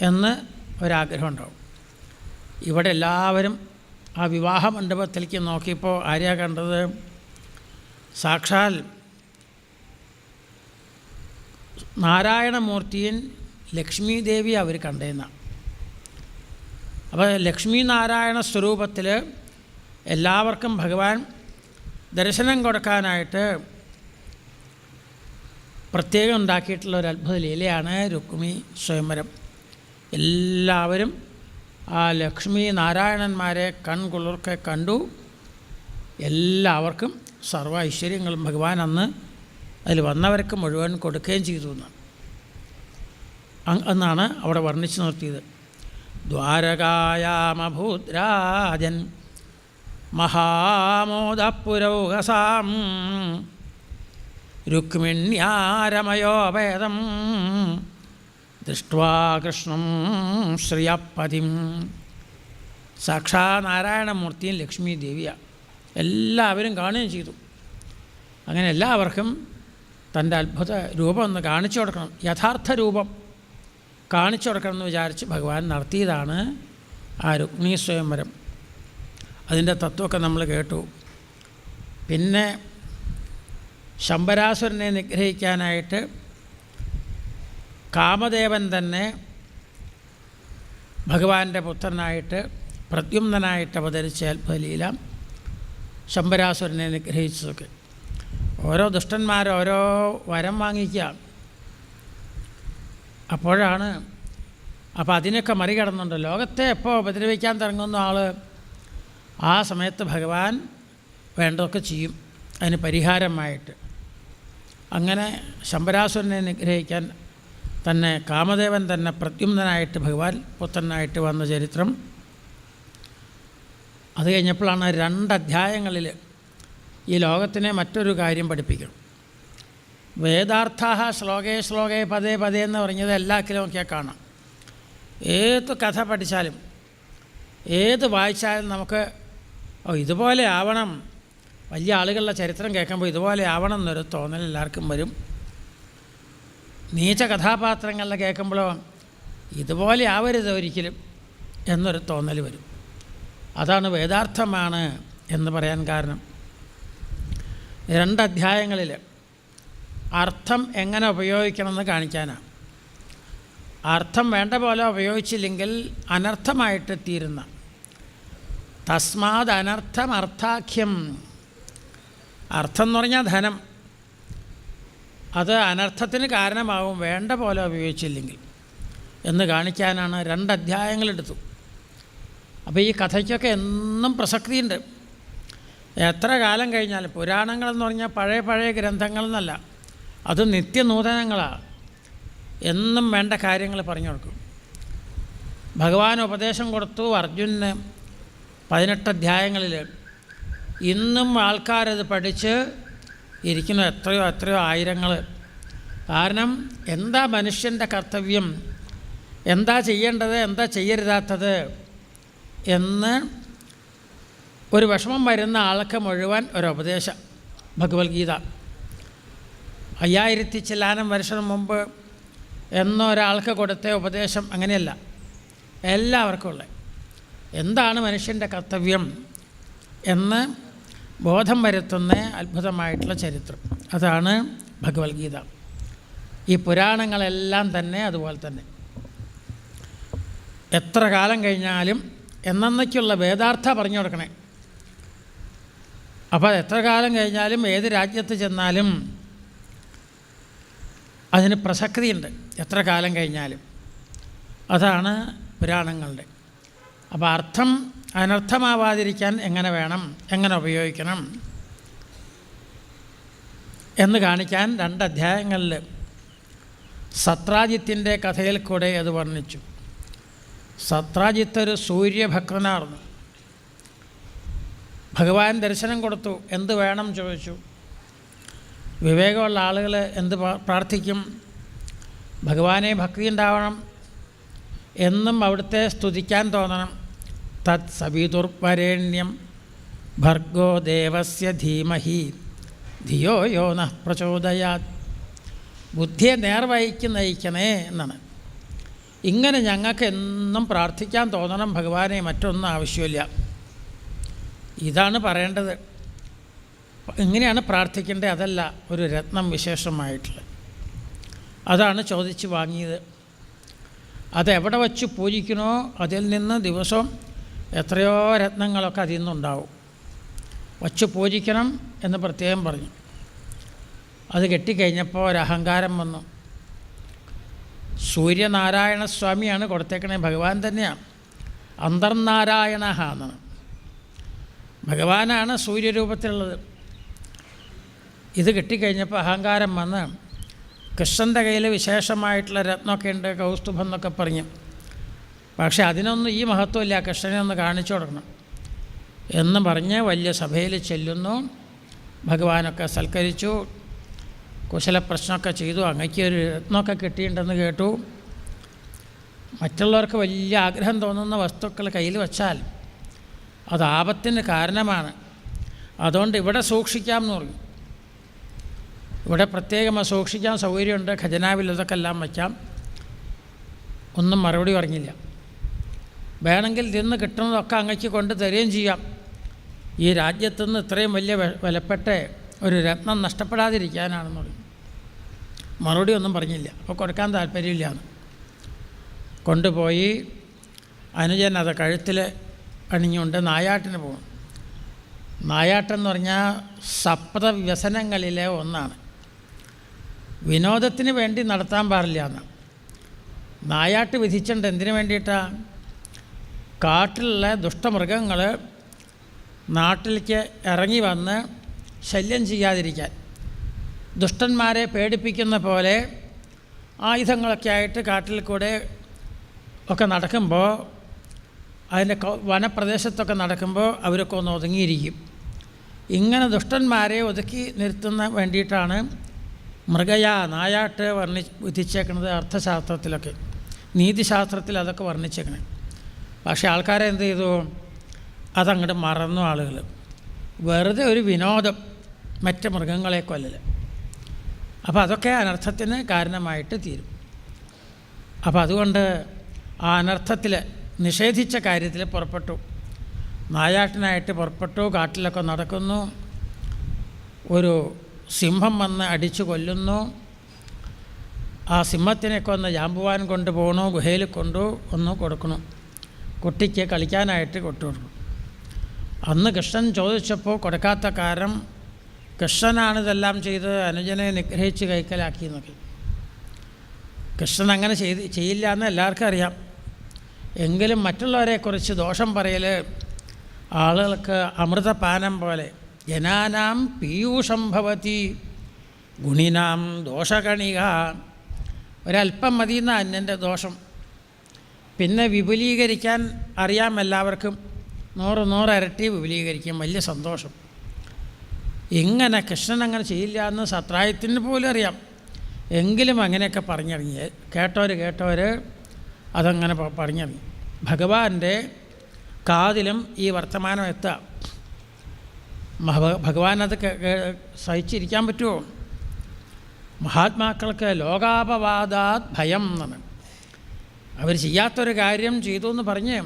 എന്ന് ഒരാഗ്രഹം ഉണ്ടാവും. ഇവിടെ എല്ലാവരും ആ വിവാഹ മണ്ഡപത്തിലേക്ക് നോക്കിയപ്പോൾ ആരെയാണ് കണ്ടത്? സാക്ഷാൽ നാരായണമൂർത്തിയും ലക്ഷ്മി ദേവി അവർ കണ്ടേന്ന. അപ്പോൾ ലക്ഷ്മി നാരായണ സ്വരൂപത്തിൽ എല്ലാവർക്കും ഭഗവാൻ ദർശനം കൊടുക്കാനായിട്ട് പ്രത്യേകം ഉണ്ടാക്കിയിട്ടുള്ള ഒരു അത്ഭുത ലീലയാണ് രുക്മിണി സ്വയംവരം. എല്ലാവരും ആ ലക്ഷ്മി നാരായണന്മാരെ കൺകുളിർക്കെ കണ്ടു. എല്ലാവർക്കും സർവ്വ ഐശ്വര്യങ്ങളും ഭഗവാൻ അന്ന് അതിൽ വന്നവർക്ക് മുഴുവൻ കൊടുക്കുകയും ചെയ്തു എന്നാണ് അവിടെ വർണ്ണിച്ച് നിർത്തിയത്. ദ്വാരകായാമഭൂദ്രാജൻ മഹാമോദപുരൗഹസാം രുക്മിണ്യാരമയോപേതം ദൃഷ്ട്വാ കൃഷ്ണം ശ്രിയപതിം. സാക്ഷാ നാരായണമൂർത്തിയും ലക്ഷ്മി ദേവിയാണ്. എല്ലാവരും കാണുകയും ചെയ്തു. അങ്ങനെ എല്ലാവർക്കും തൻ്റെ അത്ഭുത രൂപം ഒന്ന് കാണിച്ചു കൊടുക്കണം, യഥാർത്ഥ രൂപം കാണിച്ചു കൊടുക്കണം എന്ന് വിചാരിച്ച് ഭഗവാൻ നടത്തിയതാണ് ആ രുക്മിണീ സ്വയംവരം. അതിൻ്റെ തത്വമൊക്കെ നമ്മൾ കേട്ടു. പിന്നെ ശംബരാസുരനെ നിഗ്രഹിക്കാനായിട്ട് കാമദേവൻ തന്നെ ഭഗവാന്റെ പുത്രനായിട്ട് പ്രദ്യുമ്നനായിട്ട് അവതരിച്ച അത്ഭുതലീല ശംബരാസുരനെ നിഗ്രഹിച്ചതൊക്കെ. ഓരോ ദുഷ്ടന്മാർ ഓരോ വരം വാങ്ങിക്കുക. അപ്പോഴാണ് അപ്പോൾ അതിനൊക്കെ മറികടന്നുണ്ട്. ലോകത്തെ എപ്പോൾ ഉപദ്രവിക്കാൻ തുടങ്ങുന്ന ആൾ ആ സമയത്ത് ഭഗവാൻ വേണ്ടതൊക്കെ ചെയ്യും അതിന് പരിഹാരമായിട്ട്. അങ്ങനെ ശംബരാസുരനെ നിഗ്രഹിക്കാൻ തന്നെ കാമദേവൻ തന്നെ പ്രദ്യുമ്നനായിട്ട് ഭഗവാൻ പുത്രനായിട്ട് വന്ന ചരിത്രം. അത് കഴിഞ്ഞപ്പോഴാണ് 2 അധ്യായങ്ങളിൽ ഈ ലോകത്തിനെ മറ്റൊരു കാര്യം പഠിപ്പിക്കണം. വേദാർത്ഥാഹ ശ്ലോകേ ശ്ലോകേ പദേ പദേ എന്ന് പറഞ്ഞത് എല്ലാത്തിലും നോക്കിയാൽ കാണാം. ഏത് കഥ പഠിച്ചാലും ഏത് വായിച്ചാലും നമുക്ക് ഇതുപോലെ ആവണം, വലിയ ആളുകളുടെ ചരിത്രം കേൾക്കുമ്പോൾ ഇതുപോലെ ആവണം എന്നൊരു തോന്നൽ എല്ലാവർക്കും വരും. നീച്ച കഥാപാത്രങ്ങളെ കേൾക്കുമ്പോഴോ ഇതുപോലെ ആവരുത് ഒരിക്കലും എന്നൊരു തോന്നൽ വരും. അതാണ് വേദാർത്ഥമാണ് എന്ന് പറയാൻ കാരണം. 2 അധ്യായങ്ങളിൽ അർത്ഥം എങ്ങനെ ഉപയോഗിക്കണമെന്ന് കാണിക്കാനാണ്. അർത്ഥം വേണ്ട പോലെ ഉപയോഗിച്ചില്ലെങ്കിൽ അനർത്ഥമായിട്ട് തീരുന്ന തസ്മാത് അനർത്ഥം അർത്ഥാഖ്യം. അർത്ഥം എന്ന് പറഞ്ഞാൽ ധനം, അത് അനർത്ഥത്തിന് കാരണമാവും വേണ്ട പോലെ ഉപയോഗിച്ചില്ലെങ്കിൽ എന്ന് കാണിക്കാനാണ് 2 അധ്യായങ്ങളെടുത്തു. അപ്പോൾ ഈ കഥയ്ക്കൊക്കെ എന്നും പ്രസക്തിയുണ്ട്. എത്ര കാലം കഴിഞ്ഞാലും പുരാണങ്ങളെന്ന് പറഞ്ഞാൽ പഴയ ഗ്രന്ഥങ്ങൾ എന്നല്ല, അത് നിത്യനൂതനങ്ങളാണ്. എന്നും വേണ്ട കാര്യങ്ങൾ പറഞ്ഞു കൊടുക്കും. ഭഗവാൻ ഉപദേശം കൊടുത്തു അർജുനന് 18 അധ്യായങ്ങളിൽ. ഇന്നും ആൾക്കാരത് പഠിച്ച് ഇരിക്കുന്നു, എത്രയോ ആയിരങ്ങൾ. കാരണം എന്താ മനുഷ്യൻ്റെ കർത്തവ്യം, എന്താ ചെയ്യേണ്ടത്, എന്താ ചെയ്യരുതാത്തത് എന്ന് ഒരു വിഷമം വരുന്ന ആൾക്ക് മുഴുവൻ ഒരുപദേശം ഭഗവത്ഗീത. 5000 ചില്ലാനം വർഷം മുമ്പ് എന്നൊരാൾക്ക് കൊടുത്ത ഉപദേശം അങ്ങനെയല്ല, എല്ലാവർക്കും ഉള്ളത്. എന്താണ് മനുഷ്യൻ്റെ കർത്തവ്യം എന്ന് ബോധം വരുത്തുന്ന അത്ഭുതമായിട്ടുള്ള ചരിത്രം, അതാണ് ഭഗവത്ഗീത. ഈ പുരാണങ്ങളെല്ലാം തന്നെ അതുപോലെ തന്നെ എത്ര കാലം കഴിഞ്ഞാലും എന്നേക്കുള്ള വേദാർത്ഥ പറഞ്ഞു കൊടുക്കണേ. അപ്പോൾ എത്ര കാലം കഴിഞ്ഞാലും ഏത് രാജ്യത്ത് ചെന്നാലും അതിന് പ്രസക്തിയുണ്ട്, എത്ര കാലം കഴിഞ്ഞാലും. അതാണ് പുരാണങ്ങളുടെ. അപ്പോൾ അർത്ഥം അനർത്ഥമാവാതിരിക്കാൻ എങ്ങനെ വേണം, എങ്ങനെ ഉപയോഗിക്കണം എന്ന് കാണിക്കാൻ 2 അധ്യായങ്ങളിൽ സത്രാജിത്തിൻ്റെ കഥയിൽ കൂടെ അത് വർണ്ണിച്ചു. സത്രാജിത്ത് ഒരു സൂര്യഭക്തനായിരുന്നു. ഭഗവാൻ ദർശനം കൊടുത്തു. എന്ത് വേണം ചോദിച്ചു. വിവേകമുള്ള ആളുകൾ എന്ത് പ്രാർത്ഥിക്കും? ഭഗവാനെ ഭക്തി ഉണ്ടാവണം, എന്നും അവിടുത്തെ സ്തുതിക്കാൻ തോന്നണം. തത് സവിതുർവരേണ്യം ഭർഗോ ദേവസ്യ ധീമഹി ധിയോ യോ നഃ പ്രചോദയാത്. ബുദ്ധിയെ നേർവഴിക്ക് നയിക്കണേ എന്നാണ്. ഇങ്ങനെ ഞങ്ങൾക്ക് എന്നും പ്രാർത്ഥിക്കാൻ തോന്നണം ഭഗവാനെ, മറ്റൊന്നും ആവശ്യമില്ല. ഇതാണ് പറയേണ്ടത്. ഇങ്ങനെയാണ് പ്രാർത്ഥിക്കേണ്ടത്, അതല്ല ഒരു രത്നം വിശേഷമായിട്ടുള്ളത്. അതാണ് ചോദിച്ച് വാങ്ങിയത്. അതെവിടെ വച്ച് പൂജിക്കണോ അതിൽ നിന്ന് ദിവസവും എത്രയോ രത്നങ്ങളൊക്കെ അതിൽ നിന്നുണ്ടാവും. വച്ച് പൂജിക്കണം എന്ന് പ്രത്യേകം പറഞ്ഞു. അത് കെട്ടിക്കഴിഞ്ഞപ്പോൾ ഒരഹങ്കാരം വന്നു. സൂര്യനാരായണ സ്വാമിയാണ് കൊടുത്തേക്കണേ, ഭഗവാൻ തന്നെയാണ്. അന്തർനാരായണ എന്നാണ്. ഭഗവാനാണ് സൂര്യരൂപത്തിലുള്ളത്. ഇത് കിട്ടിക്കഴിഞ്ഞപ്പോൾ അഹങ്കാരം വന്ന് കൃഷ്ണൻ്റെ കയ്യിൽ വിശേഷമായിട്ടുള്ള രത്നമൊക്കെ ഉണ്ട്, കൗസ്തുഭം എന്നൊക്കെ പറഞ്ഞു. പക്ഷേ അതിനൊന്നും ഈ മഹത്വമില്ല, കൃഷ്ണനെ ഒന്ന് കാണിച്ചു കൊടുക്കണം എന്ന് പറഞ്ഞ് വലിയ സഭയിൽ ചെല്ലുന്നു. ഭഗവാനൊക്കെ സൽക്കരിച്ചു, കുശലപ്രശ്നമൊക്കെ ചെയ്തു. അങ്ങയ്ക്ക് ഒരു രത്നമൊക്കെ കിട്ടിയിട്ടുണ്ടെന്ന് കേട്ടു. മറ്റുള്ളവർക്ക് വലിയ ആഗ്രഹം തോന്നുന്ന വസ്തുക്കൾ കയ്യിൽ വച്ചാൽ അത് ആപത്തിന് കാരണമാണ്. അതുകൊണ്ട് ഇവിടെ സൂക്ഷിക്കാം എന്ന് പറഞ്ഞു. ഇവിടെ പ്രത്യേകം സൂക്ഷിക്കാൻ സൗകര്യമുണ്ട്, ഖജനാവിൽ ഇതൊക്കെ എല്ലാം വയ്ക്കാം. ഒന്നും മറുപടി പറഞ്ഞില്ല. വേണമെങ്കിൽ തിന്ന് കിട്ടുന്നതൊക്കെ അങ്ങയ്ക്ക് കൊണ്ട് തരികയും ചെയ്യാം. ഈ രാജ്യത്തുനിന്ന് ഇത്രയും വലിയ വിലപ്പെട്ട ഒരു രത്നം നഷ്ടപ്പെടാതിരിക്കാനാണെന്ന് പറഞ്ഞു. മറുപടി ഒന്നും പറഞ്ഞില്ല. അപ്പോൾ കൊടുക്കാൻ താല്പര്യമില്ലാന്ന് കൊണ്ടുപോയി അനുജൻ അത് കഴുത്തിൽ അണിഞ്ഞുകൊണ്ട് നായാട്ടിന് പോകും. നായാട്ടെന്ന് പറഞ്ഞാൽ സപ്തവ്യസനങ്ങളിലെ ഒന്നാണ്. വിനോദത്തിന് വേണ്ടി നടത്താൻ പാടില്ല എന്നാണ്. നായാട്ട് വിധിച്ചിട്ടുണ്ട്. എന്തിനു വേണ്ടിയിട്ടാണ്? കാട്ടിലുള്ള ദുഷ്ടമൃഗങ്ങൾ നാട്ടിലേക്ക് ഇറങ്ങി വന്ന് ശല്യം ചെയ്യാതിരിക്കാൻ. ദുഷ്ടന്മാരെ പേടിപ്പിക്കുന്ന പോലെ ആയുധങ്ങളൊക്കെ ആയിട്ട് കാട്ടിൽ കൂടെ ഒക്കെ നടക്കുമ്പോൾ, അതിൻ്റെ വനപ്രദേശത്തൊക്കെ നടക്കുമ്പോൾ അവരൊക്കെ ഒന്ന് ഒതുങ്ങിയിരിക്കും. ഇങ്ങനെ ദുഷ്ടന്മാരെ ഒതുക്കി നിർത്തുന്ന വേണ്ടിയിട്ടാണ് നായാട്ട് വിധിച്ചേക്കുന്നത്. അർത്ഥശാസ്ത്രത്തിലൊക്കെ, നീതിശാസ്ത്രത്തിൽ അതൊക്കെ വർണ്ണിച്ചേക്കണേ. പക്ഷേ ആൾക്കാരെ എന്ത് ചെയ്തു? അതങ്ങോട്ട് മറന്നു ആളുകൾ. വെറുതെ ഒരു വിനോദം, മറ്റ് മൃഗങ്ങളെ കൊല്ലൽ. അപ്പോൾ അതൊക്കെ അനർത്ഥത്തിന് കാരണമായിട്ട് തീരും. അപ്പോൾ അതുകൊണ്ട് ആ അനർത്ഥത്തിൽ നിഷേധിച്ച കാര്യത്തിൽ പുറപ്പെട്ടു. നായാട്ടിനായിട്ട് പുറപ്പെട്ടു. കാട്ടിലൊക്കെ നടക്കുന്നു. ഒരു സിംഹം വന്ന് അടിച്ചു കൊല്ലുന്നു. ആ സിംഹത്തിനെയൊക്കെ ഒന്ന് ജാമ്പുവാൻ കൊണ്ടുപോകണു, ഗുഹയിൽ ഒന്ന് കൊടുക്കണം. കുട്ടിക്ക് കളിക്കാനായിട്ട് കൊടുക്കണം. അന്ന് കൃഷ്ണൻ ചോദിച്ചപ്പോൾ കൊടുക്കാത്ത കാരണം കൃഷ്ണനാണിതെല്ലാം ചെയ്ത് അനുജനെ നിഗ്രഹിച്ച് കൈക്കലാക്കി എന്നൊക്കെ. കൃഷ്ണൻ അങ്ങനെ ചെയ്യില്ല എന്ന് എല്ലാവർക്കും അറിയാം. എങ്കിലും മറ്റുള്ളവരെക്കുറിച്ച് ദോഷം പറയൽ ആളുകൾക്ക് അമൃതപാനം പോലെ. ജനാനാം പീയൂഷം ഭവതി ഗുണിനാം ദോഷകണിക. ഒരല്പം മതിയെന്ന അന്യൻ്റെ ദോഷം. പിന്നെ വിപുലീകരിക്കാൻ അറിയാം എല്ലാവർക്കും. 100 ഇരട്ടി വിപുലീകരിക്കും. വലിയ സന്തോഷം. ഇങ്ങനെ കൃഷ്ണൻ അങ്ങനെ ചെയ്യില്ല എന്ന് സത്രായത്തിന് പോലും അറിയാം. എങ്കിലും അങ്ങനെയൊക്കെ പറഞ്ഞിറങ്ങി. കേട്ടവർ അതങ്ങനെ പറഞ്ഞിറങ്ങി. ഭഗവാന്റെ കാതിലും ഈ വർത്തമാനം എത്തുക. ഭഗവാനത് സഹിച്ചിരിക്കാൻ പറ്റുമോ? മഹാത്മാക്കൾക്ക് ലോകാപവാദാത് ഭയം എന്നാണ്. അവർ ചെയ്യാത്തൊരു കാര്യം ചെയ്തു എന്ന് പറഞ്ഞ്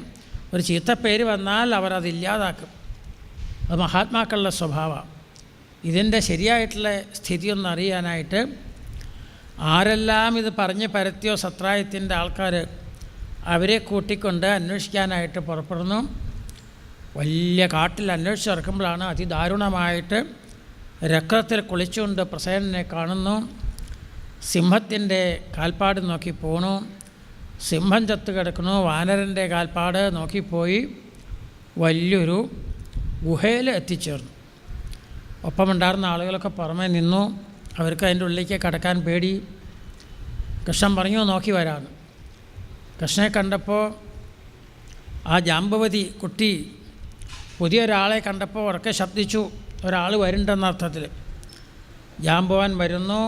ഒരു ചീത്തപ്പേര് വന്നാൽ അവർ അതില്ലാതാക്കും. അത് മഹാത്മാക്കളുടെ സ്വഭാവമാണ്. ഇതിൻ്റെ ശരിയായിട്ടുള്ള സ്ഥിതിയൊന്നും അറിയാനായിട്ട് ആരെല്ലാം ഇത് പറഞ്ഞ് പരത്തിയോ സത്രായത്തിൻ്റെ ആൾക്കാർ അവരെ കൂട്ടിക്കൊണ്ട് അന്വേഷിക്കാനായിട്ട് പുറപ്പെടുന്നു. വലിയ കാട്ടിൽ അന്വേഷിച്ച് ഇറക്കുമ്പോഴാണ് അതിദാരുണമായിട്ട് രക്തത്തിൽ കുളിച്ചുകൊണ്ട് പ്രസേനനെ കാണുന്നു. സിംഹത്തിൻ്റെ കാൽപ്പാട് നോക്കി പോണു. സിംഹം ചത്ത് കിടക്കുന്നു. വാനരൻ്റെ കാൽപ്പാട് നോക്കിപ്പോയി വലിയൊരു ഗുഹയിൽ എത്തിച്ചേർന്നു. ഒപ്പമുണ്ടായിരുന്ന ആളുകളൊക്കെ പുറമേ നിന്നു. അവർക്ക് അതിൻ്റെ ഉള്ളിലേക്ക് കടക്കാൻ പേടി. കൃഷ്ണൻ പറഞ്ഞു നോക്കി വരാമെന്ന്. കൃഷ്ണനെ കണ്ടപ്പോൾ ആ ജാമ്പവതി കുട്ടി പുതിയൊരാളെ കണ്ടപ്പോൾ ഉറക്കെ ശബ്ദിച്ചു, ഒരാൾ വരുന്നുണ്ടെന്ന അർത്ഥത്തിൽ. ജാമ്പവാൻ വരുന്നു.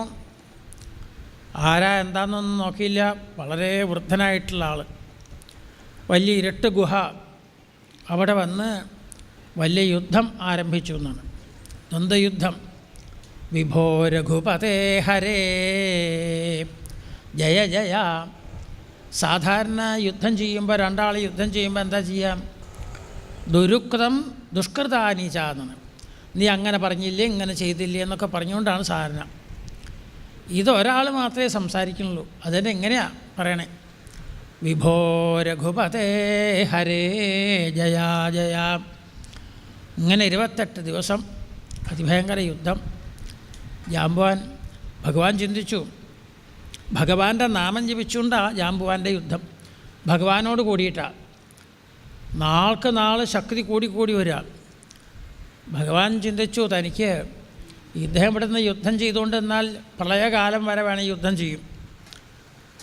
ആരാ എന്താണെന്നൊന്നും നോക്കിയില്ല. വളരെ വൃദ്ധനായിട്ടുള്ള ആൾ, വലിയ ഇരുട്ട് ഗുഹ. അവിടെ വന്ന് വലിയ യുദ്ധം ആരംഭിച്ചു എന്നാണ്. ദ്വന്ദ്വയുദ്ധം. വിഭോ രഘുപതേ ഹരേ ജയ ജയ. സാധാരണ യുദ്ധം ചെയ്യുമ്പോൾ, രണ്ടാൾ യുദ്ധം ചെയ്യുമ്പോൾ എന്താ ചെയ്യാം? ദുരുക്തം ദുഷ്കൃതാനീച്ചാന്നാണ്. നീ അങ്ങനെ പറഞ്ഞില്ലേ, ഇങ്ങനെ ചെയ്തില്ലേ എന്നൊക്കെ പറഞ്ഞുകൊണ്ടാണ് സാധാരണ. ഇതൊരാൾ മാത്രമേ സംസാരിക്കുന്നുള്ളൂ. അതിന് എങ്ങനെയാണ് പറയണേ? വിഭോ രഘുപതേ ഹരേ ജയ ജയ. ഇങ്ങനെ 28 ദിവസം അതിഭയങ്കര യുദ്ധം. ജാമ്പവാൻ ഭഗവാൻ ചിന്തിച്ചു, ഭഗവാന്റെ നാമം ജപിച്ചുകൊണ്ടാണ് ജാമ്പവാൻ്റെ യുദ്ധം. ഭഗവാനോട് കൂടിയിട്ടാണ്. നാൾക്ക് നാൾ ശക്തി കൂടി വരിക. ഭഗവാൻ ചിന്തിച്ചു, തനിക്ക് ഇദ്ദേഹം ഇവിടുന്ന് യുദ്ധം ചെയ്തുകൊണ്ടെന്നാൽ പ്രളയകാലം വരെ വേണേൽ യുദ്ധം ചെയ്യും.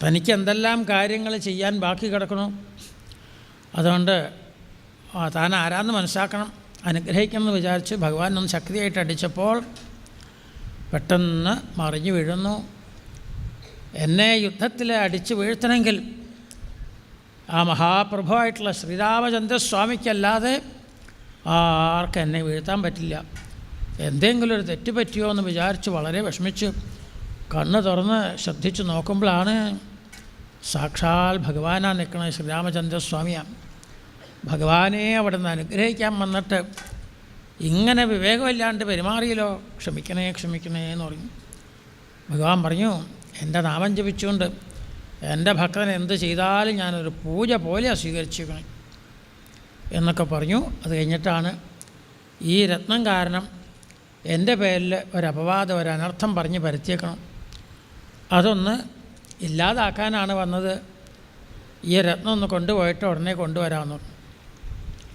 തനിക്ക് എന്തെല്ലാം കാര്യങ്ങൾ ചെയ്യാൻ ബാക്കി കിടക്കണു. അതുകൊണ്ട് താൻ ആരാന്ന് മനസ്സിലാക്കണം, അനുഗ്രഹിക്കണമെന്ന് വിചാരിച്ച് ഭഗവാൻ ഒന്ന് ശക്തിയായിട്ട് അടിച്ചപ്പോൾ പെട്ടെന്ന് മറിഞ്ഞു വീഴുന്നു. എന്നെ യുദ്ധത്തിൽ അടിച്ച് വീഴ്ത്തണമെങ്കിൽ ആ മഹാപ്രഭുവായിട്ടുള്ള ശ്രീരാമചന്ദ്രസ്വാമിക്കല്ലാതെ ആർക്കും എന്നെ വീഴ്ത്താൻ പറ്റില്ല. എന്തെങ്കിലും ഒരു തെറ്റ് പറ്റിയോ എന്ന് വിചാരിച്ച് വളരെ വിഷമിച്ച് കണ്ണ് തുറന്ന് ശ്രദ്ധിച്ച് നോക്കുമ്പോഴാണ് സാക്ഷാൽ ഭഗവാനാണ് നിൽക്കുന്നത്. ശ്രീരാമചന്ദ്രസ്വാമിയാണ്. ഭഗവാനെ അവിടെ നിന്ന് അനുഗ്രഹിക്കാൻ വന്നിട്ട് ഇങ്ങനെ വിവേകമില്ലാണ്ട് പെരുമാറിയല്ലോ, ക്ഷമിക്കണേ ക്ഷമിക്കണേ എന്ന് പറഞ്ഞു. ഭഗവാൻ പറഞ്ഞു, എൻ്റെ നാമം ജപിച്ചുകൊണ്ട് എൻ്റെ ഭക്തൻ എന്ത് ചെയ്താലും ഞാനൊരു പൂജ പോലെയാണ് സ്വീകരിച്ചിരിക്കണം എന്നൊക്കെ പറഞ്ഞു. അത് കഴിഞ്ഞിട്ടാണ് ഈ രത്നം കാരണം എൻ്റെ പേരിൽ ഒരപവാദം, ഒരനർത്ഥം പറഞ്ഞ് പരത്തിയേക്കണം, അതൊന്ന് ഇല്ലാതാക്കാനാണ് വന്നത്. ഈ രത്നം ഒന്ന് കൊണ്ടുപോയിട്ട് ഉടനെ കൊണ്ടുവരാമെന്ന് പറഞ്ഞു.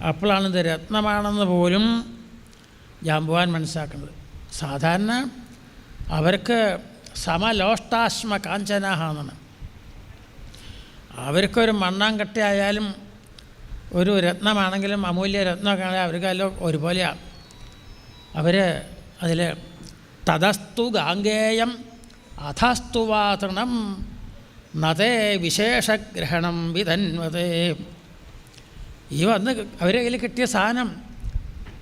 അപ്പോഴാണ് ഇത് രത്നമാണെന്ന് പോലും ജാമ്പവാൻ മനസ്സിലാക്കുന്നത്. സാധാരണ അവർക്ക് സമലോഷ്ടാശ്മ കാഞ്ചനാഹ എന്നാണ്. അവർക്കൊരു മണ്ണാങ്കട്ട ആയാലും ഒരു രത്നമാണെങ്കിലും അമൂല്യ രത്നമൊക്കെ ആണെങ്കിൽ അവർക്കെല്ലാം ഒരുപോലെയാണ്. അവർ അതിൽ തതസ്തു ഗാംഗേയം അധസ്തു വാതൃണം നതേ വിശേഷഗ്രഹണം വിധന്വതേ. ഈ വന്ന് അവരെ കയ്യിൽ കിട്ടിയ സാധനം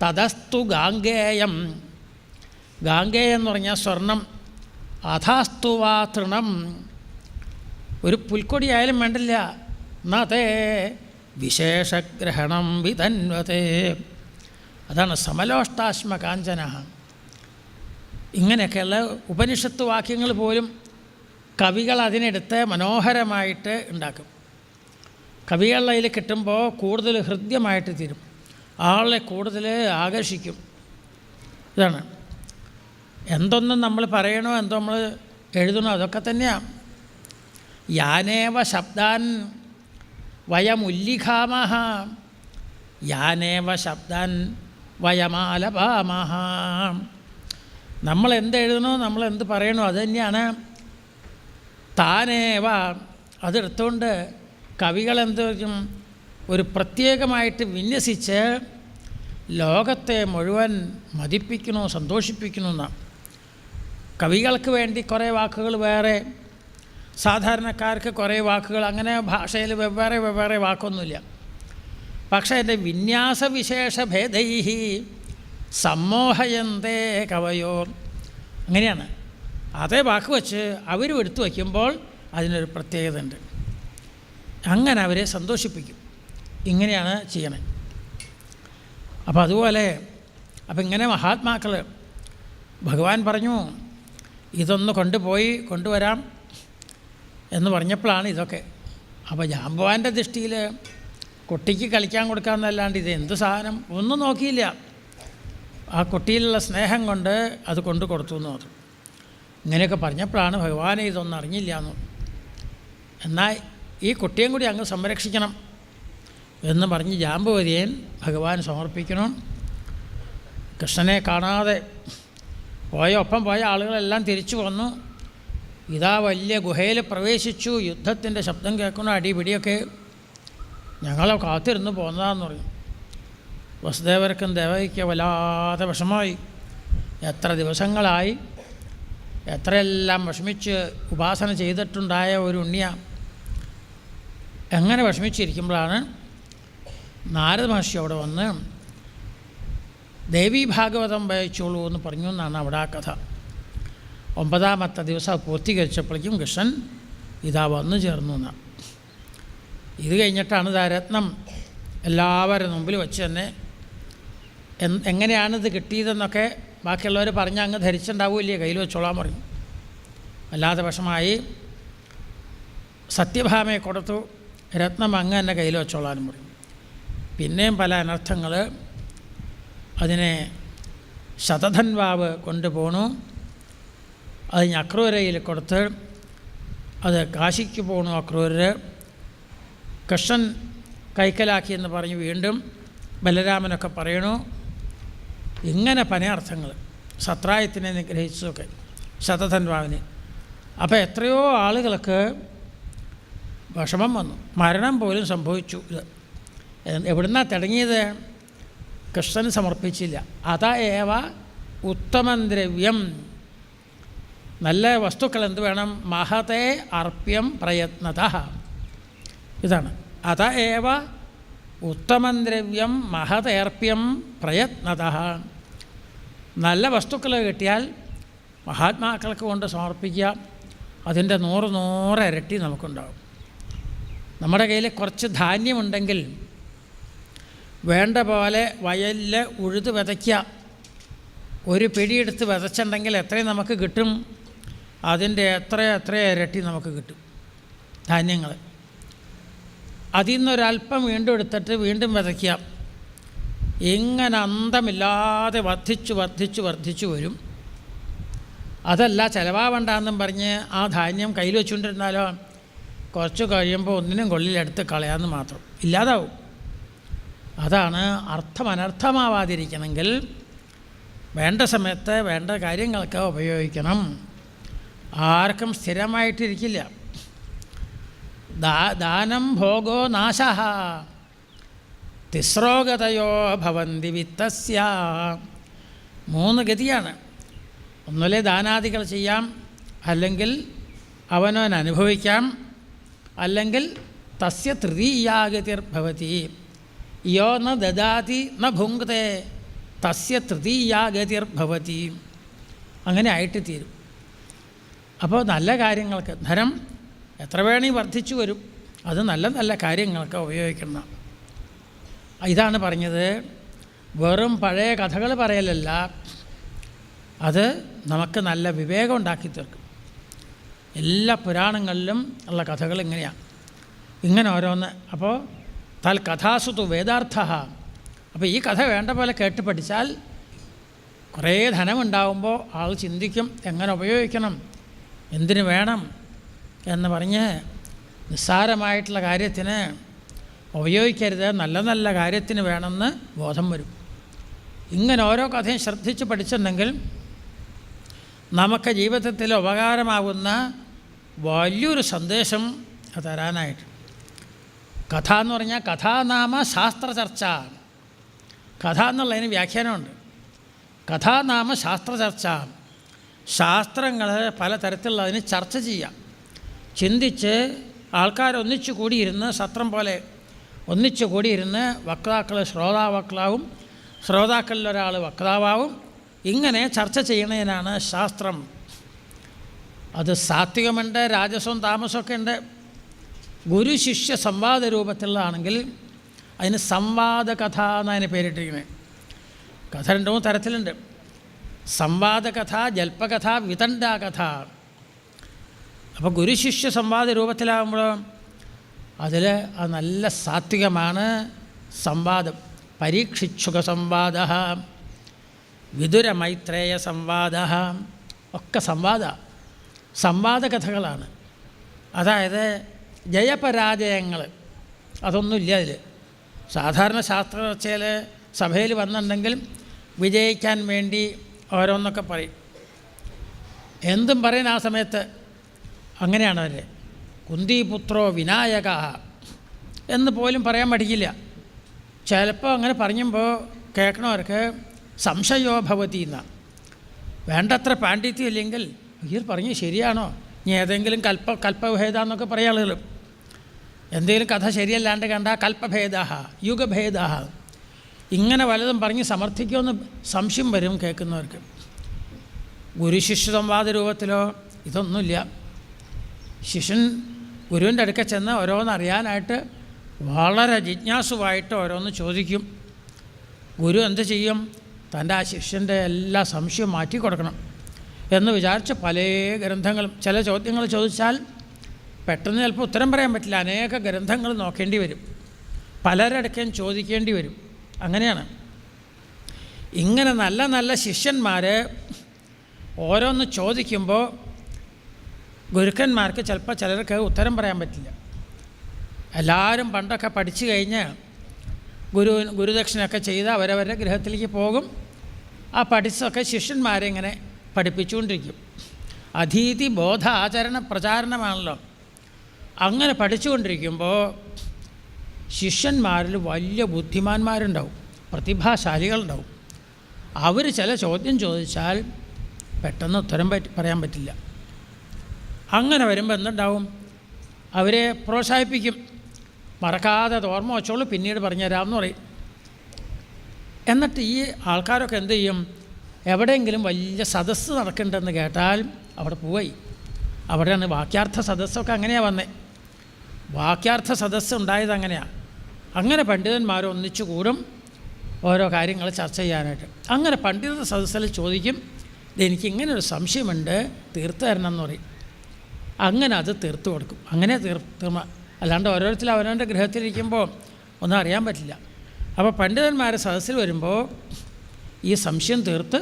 തതസ്തു ഗാംഗേയം. ഗാംഗേയം എന്ന് പറഞ്ഞാൽ സ്വർണം. അധാസ്തു വാതൃണം, ഒരു പുൽക്കൊടി ആയാലും വേണ്ടില്ല. നതേ വിശേഷഗ്രഹണം വിധന്വതേ. അതാണ് സമലോഷ്ടാശ്മ കാഞ്ചന. ഇങ്ങനെയൊക്കെയുള്ള ഉപനിഷത്ത് വാക്യങ്ങൾ പോലും കവികൾ അതിനെടുത്ത് മനോഹരമായിട്ട് ഉണ്ടാക്കും. കവികളുടെ അതിൽ കിട്ടുമ്പോൾ കൂടുതൽ ഹൃദ്യമായിട്ട് തീരും, ആളെ കൂടുതൽ ആകർഷിക്കും. ഇതാണ് എന്തൊന്നും നമ്മൾ പറയണോ, എന്തോ നമ്മൾ എഴുതണോ, അതൊക്കെ തന്നെയാണ്. യാനേവ ശബ്ദാൻ വയമുല്ലിഖാമഹ യാനേവ ശബ്ദാൻ വയമാലപാമഹ. നമ്മൾ എന്തെഴുതണോ, നമ്മൾ എന്ത് പറയണോ അത് തന്നെയാണ്. താനേവ അതെടുത്തുകൊണ്ട് കവികളെന്ത് ഒരു പ്രത്യേകമായിട്ട് വിന്യസിച്ച് ലോകത്തെ മുഴുവൻ മതിപ്പിക്കണോ, സന്തോഷിപ്പിക്കണോ എന്നാണ്. കവികൾക്ക് വേണ്ടി കുറേ വാക്കുകൾ വേറെ, സാധാരണക്കാർക്ക് കുറേ വാക്കുകൾ, അങ്ങനെ ഭാഷയിൽ വെവ്വേറെ വാക്കൊന്നുമില്ല. പക്ഷേ എൻ്റെ വിന്യാസവിശേഷ ഭേദൈഹി സമ്മോഹയന്തേ കവയോ, അങ്ങനെയാണ്. അതേ വാക്ക് വച്ച് അവരും എടുത്തു വയ്ക്കുമ്പോൾ അതിനൊരു പ്രത്യേകത ഉണ്ട്. അങ്ങനെ അവരെ സന്തോഷിപ്പിക്കും. ഇങ്ങനെയാണ് ചെയ്യണേ. അപ്പോൾ അതുപോലെ ഇങ്ങനെ മഹാത്മാക്കൾ ഭഗവാൻ പറഞ്ഞു ഇതൊന്ന് കൊണ്ടുവരാം എന്ന് പറഞ്ഞപ്പോഴാണ് ഇതൊക്കെ. അപ്പോൾ ജാമ്പവാൻ്റെ ദൃഷ്ടിയിൽ കുട്ടിക്ക് കളിക്കാൻ കൊടുക്കാമെന്നല്ലാണ്ട് ഇത് എന്ത് സാധനം ഒന്നും നോക്കിയില്ല. ആ കുട്ടിയിലുള്ള സ്നേഹം കൊണ്ട് അത് കൊടുത്തു എന്ന് പറഞ്ഞു. ഇങ്ങനെയൊക്കെ പറഞ്ഞപ്പോഴാണ് ഭഗവാനെ ഇതൊന്നും അറിഞ്ഞില്ല എന്ന്. എന്നാൽ ഈ കുട്ടിയും കൂടി അങ്ങ് സംരക്ഷിക്കണം എന്ന് പറഞ്ഞ് ജാമ്പവതിയെ ഭഗവാൻ സമർപ്പിക്കണം. കൃഷ്ണനെ കാണാതെ ഒപ്പം പോയ ആളുകളെല്ലാം തിരിച്ചു വന്നു. ഇതാ വലിയ ഗുഹയിൽ പ്രവേശിച്ചു. യുദ്ധത്തിൻ്റെ ശബ്ദം കേൾക്കുന്ന അടിപിടിയൊക്കെ. ഞങ്ങളെ കാത്തിരുന്ന് പോന്നതാന്ന് പറയും. വസുദേവർക്കും ദേവകിക്ക് വല്ലാതെ വിഷമമായി. എത്ര ദിവസങ്ങളായി, എത്രയെല്ലാം വിഷമിച്ച് ഉപാസന ചെയ്തിട്ടുണ്ടായ ഒരു ഉണ്ണിയ. എങ്ങനെ വിഷമിച്ചിരിക്കുമ്പോഴാണ് നാരദ മഹർഷി അവിടെ വന്ന് ദേവീ ഭാഗവതം വായിച്ചോളൂ എന്ന് പറഞ്ഞു എന്നാണ് അവിടെ ആ കഥ. 9ാമത്തെ ദിവസം പൂർത്തീകരിച്ചപ്പോഴേക്കും കൃഷ്ണൻ ഇതാ വന്നു ചേർന്നു എന്നാണ്. ഇത് കഴിഞ്ഞിട്ടാണ് രത്നം എല്ലാവരുടെ മുമ്പിൽ വെച്ച് തന്നെ എങ്ങനെയാണിത് കിട്ടിയതെന്നൊക്കെ ബാക്കിയുള്ളവർ പറഞ്ഞ് അങ്ങ് ധരിച്ചിട്ടുണ്ടാവില്ലേ, കയ്യിൽ വെച്ചോളാൻ പറഞ്ഞു. അല്ലാതെ വിഷമായി സത്യഭാമയെ കൊടുത്തു. രത്നം അങ്ങ് തന്നെ കയ്യിൽ വെച്ചോളാനും പറഞ്ഞു. പിന്നെയും പല അനർത്ഥങ്ങൾ. അതിനെ ശതധൻവാവ് കൊണ്ടുപോണു. അത് അക്രൂരയിൽ കൊടുത്ത് അത് കാശിക്ക് പോണു. അക്രൂരർ കൃഷ്ണൻ കൈക്കലാക്കിയെന്ന് പറഞ്ഞ് വീണ്ടും ബലരാമനൊക്കെ പറയണു. ഇങ്ങനെ പല അർത്ഥങ്ങൾ. സത്രായത്തിനെ നിഗ്രഹിച്ചതൊക്കെ ശതധൻവാവിന്. അപ്പോൾ എത്രയോ ആളുകൾക്ക് വിഷമം വന്നു, മരണം പോലും സംഭവിച്ചു. ഇത് എവിടുന്നാണ് തുടങ്ങിയത്? കൃഷ്ണന് സമർപ്പിച്ചില്ല. അതേവ ഉത്തമം ദ്രവ്യം. നല്ല വസ്തുക്കൾ എന്ത് വേണം? മഹതേ അർപ്യം പ്രയത്നത. ഇതാണ് അതേവ ഉത്തമം ദ്രവ്യം മഹതേർപ്യം പ്രയത്നത. നല്ല വസ്തുക്കൾ കിട്ടിയാൽ മഹാത്മാക്കൾക്ക് കൊണ്ട് സമർപ്പിക്കുക. അതിൻ്റെ 100 ഇരട്ടി നമുക്കുണ്ടാകും. നമ്മുടെ കയ്യിൽ കുറച്ച് ധാന്യമുണ്ടെങ്കിൽ വേണ്ട പോലെ വയലിൽ ഉഴുത് വിതയ്ക്കുക. ഒരു പിടിയെടുത്ത് വിതച്ചിട്ടുണ്ടെങ്കിൽ എത്രയും നമുക്ക് കിട്ടും? അതിൻ്റെ എത്ര ഇരട്ടി നമുക്ക് കിട്ടും ധാന്യങ്ങൾ. അതിൽ നിന്നൊരല്പം വീണ്ടും എടുത്തിട്ട് വീണ്ടും വിതയ്ക്കുക. ഇങ്ങനെ അന്തമില്ലാതെ വർദ്ധിച്ചു വരും. അതല്ല ചിലവാവണ്ടെന്നും പറഞ്ഞ് ആ ധാന്യം കയ്യിൽ വെച്ചുകൊണ്ടിരുന്നാലോ കുറച്ച് കഴിയുമ്പോൾ ഒന്നിനും കൊള്ളിലെടുത്ത് കളയാമെന്ന് മാത്രം, ഇല്ലാതാവും. അതാണ് അർത്ഥം അനർത്ഥമാവാതിരിക്കണമെങ്കിൽ വേണ്ട സമയത്ത് വേണ്ട കാര്യങ്ങൾക്ക് ഉപയോഗിക്കണം. ആർക്കും സ്ഥിരമായിട്ടിരിക്കില്ല. ദാനം ഭോഗോ നാശഃ തിസ്രോഗതയോ ഭവന്തി വിത്തസ്യ. 3 ഗതിയാണ്. ഒന്നുമില്ലേ ദാനാദികൾ ചെയ്യാം, അല്ലെങ്കിൽ അവനവൻ അനുഭവിക്കാം, അല്ലെങ്കിൽ തസ്യ തൃതീയാഗതിർഭവതി. യോ ന ദദാതി ന ഭുങ്ക്തേ തസ്യ തൃതീയാഗതിർഭവതി. അങ്ങനെ ആയിട്ട് തീരും. അപ്പോൾ നല്ല കാര്യങ്ങൾക്ക് ധനം എത്ര വേണമെങ്കിൽ വർദ്ധിച്ചു വരും. അത് നല്ല നല്ല കാര്യങ്ങൾക്ക് ഉപയോഗിക്കണം. ഇതാണ് പറഞ്ഞത്. വെറും പഴയ കഥകൾ പറയലല്ല, അത് നമുക്ക് നല്ല വിവേകം ഉണ്ടാക്കി തീർക്കും. എല്ലാ പുരാണങ്ങളിലും ഉള്ള കഥകൾ ഇങ്ങനെയാണ്, ഇങ്ങനെ ഓരോന്ന്. അപ്പോൾ തൽ കഥാസുതു വേദാർത്ഥ. അപ്പോൾ ഈ കഥ വേണ്ട പോലെ കേട്ട് പഠിച്ചാൽ കുറേ ധനമുണ്ടാകുമ്പോൾ ആൾ ചിന്തിക്കും എങ്ങനെ ഉപയോഗിക്കണം, എന്തിനു വേണം എന്ന് പറഞ്ഞ് നിസ്സാരമായിട്ടുള്ള കാര്യത്തിന് ഉപയോഗിക്കരുത്, നല്ല നല്ല കാര്യത്തിന് വേണമെന്ന് ബോധം വരും. ഇങ്ങനെ ഓരോ കഥയും ശ്രദ്ധിച്ച് പഠിച്ചിട്ടുണ്ടെങ്കിൽ നമുക്ക് ജീവിതത്തിൽ ഉപകാരമാകുന്ന വലിയൊരു സന്ദേശം തരാനായിട്ട്. കഥ എന്ന് പറഞ്ഞാൽ കഥാനാമ ശാസ്ത്രചർച്ച. കഥ എന്നുള്ളതിന് വ്യാഖ്യാനമുണ്ട്. കഥാനാമ ശാസ്ത്രചർച്ച. ശാസ്ത്രങ്ങൾ പലതരത്തിലുള്ളതിന് ചർച്ച ചെയ്യാം. ചിന്തിച്ച് ആൾക്കാരൊന്നിച്ചു കൂടിയിരുന്ന് സത്രം പോലെ ഒന്നിച്ചു കൂടിയിരുന്ന് വക്താക്കൾ ശ്രോതാവക്താവും, ശ്രോതാക്കളിലൊരാൾ വക്താവും, ഇങ്ങനെ ചർച്ച ചെയ്യുന്നതിനാണ് ശാസ്ത്രം. അത് സാത്വികമുണ്ട്, രാജസവും താമസമൊക്കെ ഉണ്ട്. ഗുരു ശിഷ്യ സംവാദ രൂപത്തിലുള്ളതാണെങ്കിൽ അതിന് സംവാദ കഥ എന്നതിന് പേരിട്ടിരിക്കുന്നത്. കഥ 2 തരത്തിലുണ്ട്. സംവാദകഥ, ജൽപ്പകഥ, വിതണ്ടാകഥ. അപ്പോൾ ഗുരുശിഷ്യ സംവാദ രൂപത്തിലാകുമ്പോൾ അതിൽ അത് നല്ല സാത്വികമാണ്. സംവാദം പരീക്ഷിച്ചുക സംവാദ, വിദുര മൈത്രേയ സംവാദ ഒക്കെ സംവാദകഥകളാണ്. അതായത് ജയപരാജയങ്ങൾ അതൊന്നുമില്ല അതിൽ. സാധാരണ ശാസ്ത്രചർച്ചയിൽ സഭയിൽ വന്നിട്ടുണ്ടെങ്കിൽ വിജയിക്കാൻ വേണ്ടി ഓരോന്നൊക്കെ പറയും. എന്തും പറയുന്ന ആ സമയത്ത് അങ്ങനെയാണ് അവർ. കുന്തിപുത്രോ വിനായക എന്ന് പോലും പറയാൻ പഠിക്കില്ല. ചിലപ്പോൾ അങ്ങനെ പറയുമ്പോൾ കേൾക്കണവർക്ക് സംശയോ ഭവതി എന്നാണ്. വേണ്ടത്ര പാണ്ഡിത്യം ഇല്ലെങ്കിൽ ഈ പറഞ്ഞ് ശരിയാണോ, ഇനി ഏതെങ്കിലും കൽപ്പഭേദ എന്നൊക്കെ പറയാം ആളുകൾ. എന്തെങ്കിലും കഥ ശരിയല്ലാണ്ട് കണ്ടാൽ കൽപ്പഭേദ, യുഗഭേദ, ഇങ്ങനെ വല്ലതും പറഞ്ഞ് സമർത്ഥിക്കുമെന്ന് സംശയം വരും കേൾക്കുന്നവർക്ക്. ഗുരുശിഷ്യ സംവാദ രൂപത്തിലോ ഇതൊന്നുമില്ല. ശിഷ്യൻ ഗുരുവിൻ്റെ അടുക്ക ചെന്ന് ഓരോന്നറിയാനായിട്ട് വളരെ ജിജ്ഞാസുവായിട്ട് ഓരോന്ന് ചോദിക്കും. ഗുരു എന്ത് ചെയ്യും? തൻ്റെ ആ ശിഷ്യൻ്റെ എല്ലാ സംശയവും മാറ്റി കൊടുക്കണം എന്ന് വിചാരിച്ച് പല ഗ്രന്ഥങ്ങളും, ചില ചോദ്യങ്ങൾ ചോദിച്ചാൽ പെട്ടെന്ന് ചിലപ്പോൾ ഉത്തരം പറയാൻ പറ്റില്ല, അനേക ഗ്രന്ഥങ്ങൾ നോക്കേണ്ടി വരും, പലരടക്കം ചോദിക്കേണ്ടി വരും. അങ്ങനെയാണ്. ഇങ്ങനെ നല്ല നല്ല ശിഷ്യന്മാർ ഓരോന്ന് ചോദിക്കുമ്പോൾ ഗുരുക്കന്മാർക്ക് ചിലപ്പോൾ ചിലർക്ക് ഉത്തരം പറയാൻ പറ്റില്ല. എല്ലാവരും പണ്ടൊക്കെ പഠിച്ചു കഴിഞ്ഞ് ഗുരുദക്ഷിണയൊക്കെ ചെയ്ത് അവരവരുടെ ഗൃഹത്തിലേക്ക് പോകും. ആ പഠിച്ചൊക്കെ ശിഷ്യന്മാരെ ഇങ്ങനെ പഠിപ്പിച്ചുകൊണ്ടിരിക്കും. അധീതി ബോധ ആചരണ പ്രചാരണമാണല്ലോ. അങ്ങനെ പഠിച്ചുകൊണ്ടിരിക്കുമ്പോൾ ശിഷ്യന്മാരിൽ വലിയ ബുദ്ധിമാന്മാരുണ്ടാവും, പ്രതിഭാശാലികളുണ്ടാവും. അവർ ചില ചോദ്യം ചോദിച്ചാൽ പെട്ടെന്ന് ഉത്തരം പറയാൻ പറ്റില്ല. അങ്ങനെ വരുമ്പോൾ എന്തുണ്ടാവും? അവരെ പ്രോത്സാഹിപ്പിക്കും. മറക്കാതെ ഓർമ്മ വെച്ചോളൂ, പിന്നീട് പറഞ്ഞുതരാമെന്ന് പറയും. എന്നിട്ട് ഈ ആൾക്കാരൊക്കെ എന്ത് ചെയ്യും? എവിടെയെങ്കിലും വലിയ സദസ്സ് നടക്കുന്നുണ്ടെന്ന് കേട്ടാൽ അവിടെ പോയി. അവിടെയാണ് വാക്യാർത്ഥ സദസ്സൊക്കെ അങ്ങനെയാണ് വന്നത്. വാക്യാർത്ഥ സദസ്സ് ഉണ്ടായത് അങ്ങനെയാണ്. അങ്ങനെ പണ്ഡിതന്മാർ ഒന്നിച്ചു കൂടും ഓരോ കാര്യങ്ങൾ ചർച്ച ചെയ്യാനായിട്ട്. അങ്ങനെ പണ്ഡിത സദസ്സിൽ ചോദിക്കും, ഇതെനിക്കിങ്ങനെ ഒരു സംശയമുണ്ട്, തീർത്ത് തരണം എന്ന് പറയും. അങ്ങനെ അത് തീർത്തു കൊടുക്കും. അങ്ങനെ അല്ലാണ്ട് ഓരോരുത്തരും അവനവൻ്റെ ഗൃഹത്തിലിരിക്കുമ്പോൾ ഒന്നും അറിയാൻ പറ്റില്ല. അപ്പോൾ പണ്ഡിതന്മാരെ സദസ്സിൽ വരുമ്പോൾ ഈ സംശയം തീർത്ത്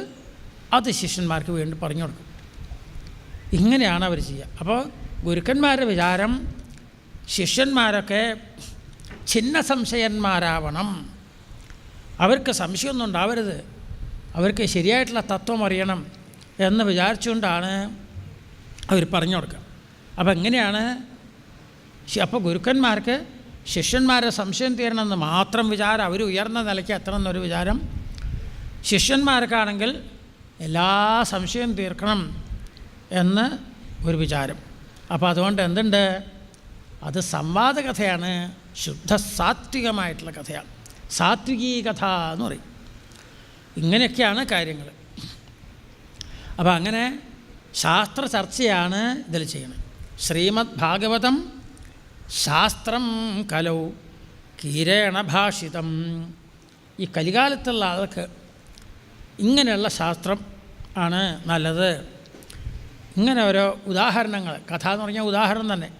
അത് ശിഷ്യന്മാർക്ക് വേണ്ടി പറഞ്ഞു കൊടുക്കും. ഇങ്ങനെയാണ് അവർ ചെയ്യുക. അപ്പോൾ ഗുരുക്കന്മാരുടെ വിചാരം ശിഷ്യന്മാരൊക്കെ ഛിന്ന സംശയന്മാരാവണം, അവർക്ക് സംശയമൊന്നും ഉണ്ടാവരുത്, അവർക്ക് ശരിയായിട്ടുള്ള തത്വം അറിയണം എന്ന് വിചാരിച്ചുകൊണ്ടാണ് അവർ പറഞ്ഞു കൊടുക്കുക. അപ്പോൾ എങ്ങനെയാണ്? അപ്പോൾ ഗുരുക്കന്മാർക്ക് ശിഷ്യന്മാരെ സംശയം തീരണമെന്ന് മാത്രം വിചാരം, അവർ ഉയർന്ന നിലയ്ക്ക് എത്തണം എന്നൊരു വിചാരം. ശിഷ്യന്മാർക്കാണെങ്കിൽ എല്ലാ സംശയം തീർക്കണം എന്ന് ഒരു വിചാരം. അപ്പോൾ അതുകൊണ്ട് എന്തുണ്ട്? അത് സംവാദ കഥയാണ്, ശുദ്ധ സാത്വികമായിട്ടുള്ള കഥയാണ്, സാത്വികീ കഥ എന്ന് പറയും. ഇങ്ങനെയൊക്കെയാണ് കാര്യങ്ങൾ. അപ്പോൾ അങ്ങനെ ശാസ്ത്ര ചർച്ചയാണ് ഇതിൽ ചെയ്യുന്നത്. ശ്രീമദ് ഭാഗവതം ശാസ്ത്രം കലൗ കീരേണ ഭാഷിതം. ഈ കലികാലത്തുള്ള ആൾക്ക് ഇങ്ങനെയുള്ള ശാസ്ത്രം ആണ് നല്ലത്. ഇങ്ങനെ ഓരോ ഉദാഹരണങ്ങൾ, കഥ എന്ന് പറഞ്ഞാൽ ഉദാഹരണം തന്നെ,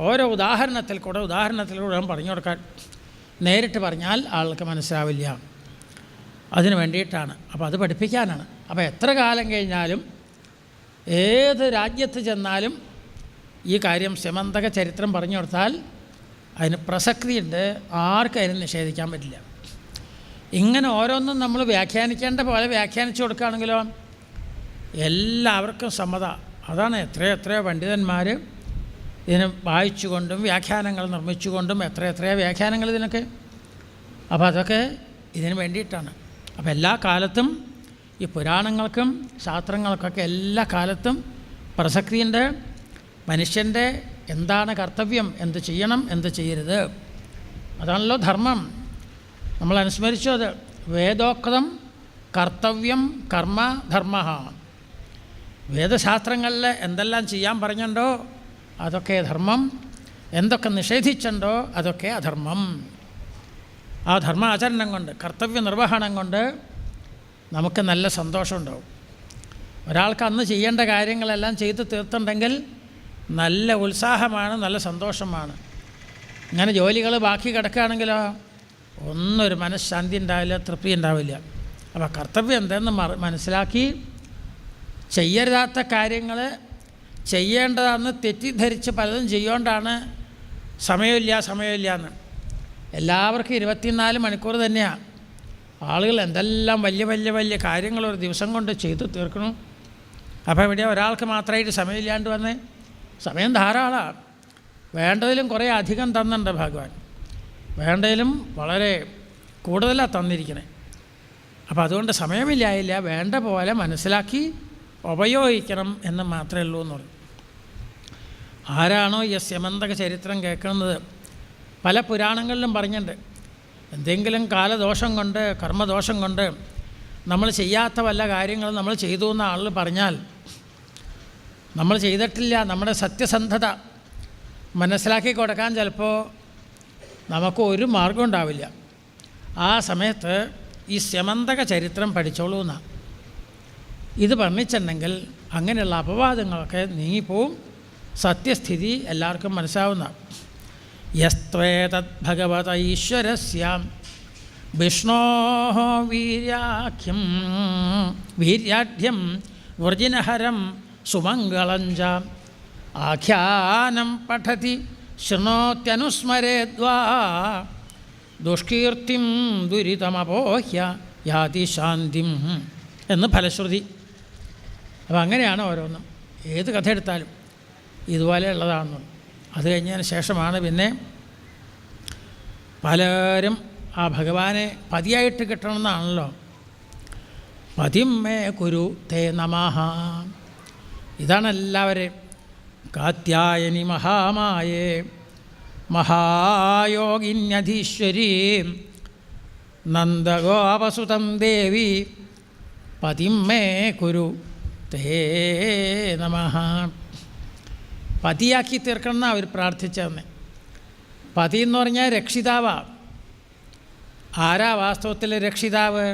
ഓരോ ഉദാഹരണത്തിൽ കൂടെ പറഞ്ഞു കൊടുക്കാൻ. നേരിട്ട് പറഞ്ഞാൽ ആൾക്ക് മനസ്സിലാവില്ല, അതിന് വേണ്ടിയിട്ടാണ്. അപ്പോൾ അത് പഠിപ്പിക്കാനാണ്. അപ്പോൾ എത്ര കാലം കഴിഞ്ഞാലും ഏത് രാജ്യത്ത് ചെന്നാലും ഈ കാര്യം സമന്തക ചരിത്രം പറഞ്ഞു കൊടുത്താൽ അതിന് പ്രസക്തിയുണ്ട്, ആർക്കും അതിന് നിഷേധിക്കാൻ പറ്റില്ല. ഇങ്ങനെ ഓരോന്നും നമ്മൾ വ്യാഖ്യാനിക്കേണ്ട പോലെ വ്യാഖ്യാനിച്ചു കൊടുക്കുകയാണെങ്കിലോ എല്ലാവർക്കും സമ്മത. അതാണ് എത്രയോ പണ്ഡിതന്മാർ ഇതിനെ വായിച്ചുകൊണ്ടും വ്യാഖ്യാനങ്ങൾ നിർമ്മിച്ചുകൊണ്ടും എത്രയോ വ്യാഖ്യാനങ്ങൾ ഇതിനൊക്കെ. അപ്പോൾ അതൊക്കെ ഇതിന് വേണ്ടിയിട്ടാണ്. അപ്പോൾ എല്ലാ കാലത്തും ഈ പുരാണങ്ങൾക്കും ശാസ്ത്രങ്ങൾക്കൊക്കെ എല്ലാ കാലത്തും പ്രസക്തിയുണ്ട്. മനുഷ്യൻ്റെ എന്താണ് കർത്തവ്യം, എന്ത് ചെയ്യണം, എന്ത് ചെയ്യരുത്, അതാണല്ലോ ധർമ്മം. നമ്മൾ അനുസ്മരിച്ചു അത്. വേദോക്തം കർത്തവ്യം കർമ്മ ധർമ്മ. വേദശാസ്ത്രങ്ങളിൽ എന്തെല്ലാം ചെയ്യാൻ പറഞ്ഞുണ്ടോ അതൊക്കെ ധർമ്മം, എന്തൊക്കെ നിഷേധിച്ചുണ്ടോ അതൊക്കെ അധർമ്മം. ആ ധർമാചരണം കൊണ്ട്, കർത്തവ്യ നിർവഹണം കൊണ്ട് നമുക്ക് നല്ല സന്തോഷമുണ്ടാവും. ഒരാൾക്ക് അന്ന് ചെയ്യേണ്ട കാര്യങ്ങളെല്ലാം ചെയ്ത് തീർത്തുണ്ടെങ്കിൽ നല്ല ഉത്സാഹമാണ്, നല്ല സന്തോഷമാണ്. ഇങ്ങനെ ജോലികൾ ബാക്കി കിടക്കുകയാണെങ്കിലോ ഒന്നൊരു മനഃശാന്തി ഉണ്ടാവില്ല, തൃപ്തി ഉണ്ടാവില്ല. അപ്പോൾ കർത്തവ്യം എന്തെന്ന് മനസ്സിലാക്കി ചെയ്യരുതാത്ത കാര്യങ്ങൾ ചെയ്യേണ്ടതാണെന്ന് തെറ്റിദ്ധരിച്ച് പലതും ചെയ്യുകൊണ്ടാണ് സമയമില്ല എന്ന്. എല്ലാവർക്കും 24 മണിക്കൂർ തന്നെയാണ്. ആളുകൾ എന്തെല്ലാം വലിയ കാര്യങ്ങൾ ഒരു ദിവസം കൊണ്ട് ചെയ്തു തീർക്കണം. അപ്പോൾ ഇവിടെ ഒരാൾക്ക് മാത്രമായിട്ട് സമയമില്ലാണ്ട് വന്നേ, സമയം ധാരാളമാണ്. വേണ്ടതിലും കുറേ അധികം തന്നിട്ടുണ്ട് ഭഗവാൻ, വേണ്ടതിലും വളരെ കൂടുതലാണ് തന്നിരിക്കണേ. അപ്പോൾ അതുകൊണ്ട് സമയമില്ലായില്ല, വേണ്ട പോലെ മനസ്സിലാക്കി ഉപയോഗിക്കണം എന്ന് മാത്രമേ ഉള്ളൂ എന്ന് പറയും. ആരാണോ ഈ സ്യമന്തക ചരിത്രം കേൾക്കുന്നത്, പല പുരാണങ്ങളിലും പറഞ്ഞിട്ടുണ്ട്, എന്തെങ്കിലും കാലദോഷം കൊണ്ട് കർമ്മദോഷം കൊണ്ട് നമ്മൾ ചെയ്യാത്ത വല്ല കാര്യങ്ങളും നമ്മൾ ചെയ്തു എന്ന ആളുകൾ പറഞ്ഞാൽ നമ്മൾ ചെയ്തിട്ടില്ല, നമ്മുടെ സത്യസന്ധത മനസ്സിലാക്കി കൊടുക്കാൻ ചിലപ്പോൾ നമുക്ക് ഒരു മാർഗം ഉണ്ടാവില്ല. ആ സമയത്ത് ഈ സ്യമന്തക ചരിത്രം പഠിച്ചോളൂ എന്നാണ് ഇത് പറഞ്ഞിട്ടുണ്ടെങ്കിൽ അങ്ങനെയുള്ള അപവാദങ്ങളൊക്കെ നീങ്ങിപ്പോവും, സത്യസ്ഥിതി എല്ലാവർക്കും മനസ്സിലാവുന്ന. യസ്ത്വേതത് ഭഗവത ഈശ്വരസ്യ വിഷ്ണോ വീര്യാഢ്യം വൃജിനഹരം സുമംഗളഞ്ച ആഖ്യാനം പഠതി ശൃണോത്യനുസ്മരേദ്വാ ദുഷ്കീർത്തിം ദുരിതമപോഹ്യ യാതി ശാന്തിം എന്ന് ഫലശ്രുതി. അപ്പോൾ അങ്ങനെയാണ് ഓരോന്നും, ഏത് കഥ എടുത്താലും ഇതുപോലെയുള്ളതാണെന്നുള്ളു. അത് കഴിഞ്ഞതിന് ശേഷമാണ് പിന്നെ പലരും ആ ഭഗവാനെ പതിയായിട്ട് കിട്ടണമെന്നാണല്ലോ. പതിം മേ കുരു തേ നമഃ, ഇതാണ് എല്ലാവരെയും. കാത്യായനി മഹാമായേ മഹായോഗിന്യധീശ്വരീ നന്ദഗോപസുതം ദേവി പതിം മേ കുരു തേ നമഃ. പതിയാക്കി തീർക്കണം എന്നാണ് അവർ പ്രാർത്ഥിച്ചതെന്ന്. പതി എന്ന് പറഞ്ഞാൽ രക്ഷിതാവാണ്. ആരാ വാസ്തവത്തിൽ രക്ഷിതാവ്?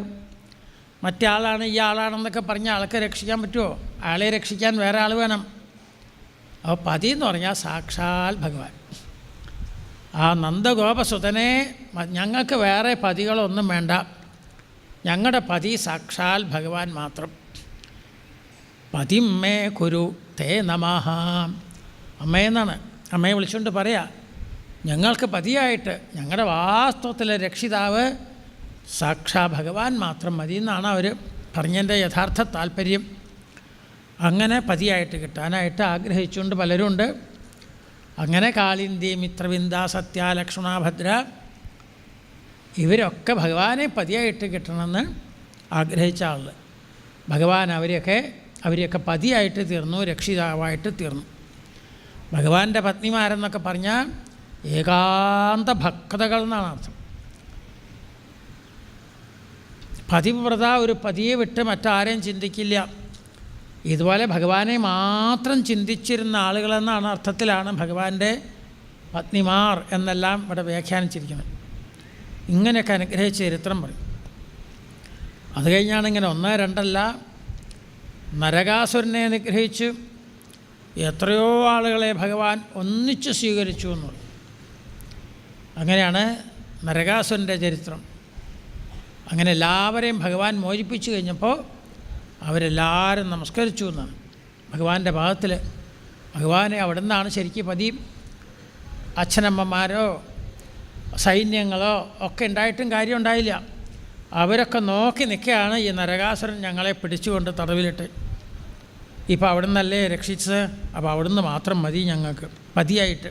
മറ്റേ ആളാണ് ഈ ആളാണെന്നൊക്കെ പറഞ്ഞ ആൾക്ക് രക്ഷിക്കാൻ പറ്റുമോ? ആളെ രക്ഷിക്കാൻ വേറെ ആൾ വേണം. അപ്പോൾ പതി എന്ന് പറഞ്ഞാൽ സാക്ഷാൽ ഭഗവാൻ. ആ നന്ദഗോപസുതനെ ഞങ്ങൾക്ക് വേറെ പതികളൊന്നും വേണ്ട, ഞങ്ങളുടെ പതി സാക്ഷാൽ ഭഗവാൻ മാത്രം. പതിം മേ കുരു തേ നമഃ. അമ്മയെന്നാണ്, അമ്മയെ വിളിച്ചുകൊണ്ട് പറയാ, ഞങ്ങൾക്ക് പതിയായിട്ട് ഞങ്ങളുടെ വാസ്തവത്തിലെ രക്ഷിതാവ് സാക്ഷാ ഭഗവാൻ മാത്രം മതി എന്നാണ് അവർ പറഞ്ഞതിൻ്റെ യഥാർത്ഥ താല്പര്യം. അങ്ങനെ പതിയായിട്ട് കിട്ടാനായിട്ട് ആഗ്രഹിച്ചുകൊണ്ട് പലരുണ്ട്. അങ്ങനെ കാളിന്തി, മിത്രവിന്ദ, സത്യ, ലക്ഷ്മണ, ഭദ്ര ഇവരൊക്കെ ഭഗവാനെ പതിയായിട്ട് കിട്ടണമെന്ന് ആഗ്രഹിച്ച ആളുകൾ. ഭഗവാൻ അവരെയൊക്കെ പതിയായിട്ട് തീർന്നു, രക്ഷിതാവായിട്ട് തീർന്നു. ഭഗവാന്റെ പത്നിമാരെന്നൊക്കെ പറഞ്ഞാൽ ഏകാന്ത ഭക്തകൾ എന്നാണ് അർത്ഥം. പതിവ്രത ഒരു പതിയെ വിട്ട് മറ്റാരെയും ചിന്തിക്കില്ല. ഇതുപോലെ ഭഗവാനെ മാത്രം ചിന്തിച്ചിരുന്ന ആളുകളെന്നാണ് അർത്ഥത്തിലാണ് ഭഗവാന്റെ പത്നിമാർ എന്നെല്ലാം ഇവിടെ വ്യാഖ്യാനിച്ചിരിക്കുന്നത്. ഇങ്ങനെയൊക്കെ അനുഗ്രഹിച്ച ചരിത്രം പറയും. അത് കഴിഞ്ഞാണ് ഇങ്ങനെ ഒന്ന് രണ്ടല്ല, നരകാസുരനെ അനുഗ്രഹിച്ച് എത്രയോ ആളുകളെ ഭഗവാൻ ഒന്നിച്ച് സ്വീകരിച്ചു എന്നുള്ളത്. അങ്ങനെയാണ് നരകാസുരൻ്റെ ചരിത്രം. അങ്ങനെ എല്ലാവരെയും ഭഗവാൻ മോചിപ്പിച്ചു കഴിഞ്ഞപ്പോൾ അവരെല്ലാവരും നമസ്കരിച്ചു എന്നാണ് ഭഗവാന്റെ ഭാഗത്തിൽ. ഭഗവാനെ അവിടെ നിന്നാണ് ശരിക്കും പതി. അച്ഛനമ്മമാരോ സൈന്യങ്ങളോ ഒക്കെ ഉണ്ടായിട്ടും കാര്യം ഉണ്ടായില്ല. അവരൊക്കെ നോക്കി നിൽക്കുകയാണ് ഈ നരകാസുരൻ ഞങ്ങളെ പിടിച്ചുകൊണ്ട് തടവിലിട്ട്. ഇപ്പോൾ അവിടെ നിന്നല്ലേ രക്ഷിച്ചത്, അപ്പോൾ അവിടെ നിന്ന് മാത്രം മതി ഞങ്ങൾക്ക് പതിയായിട്ട്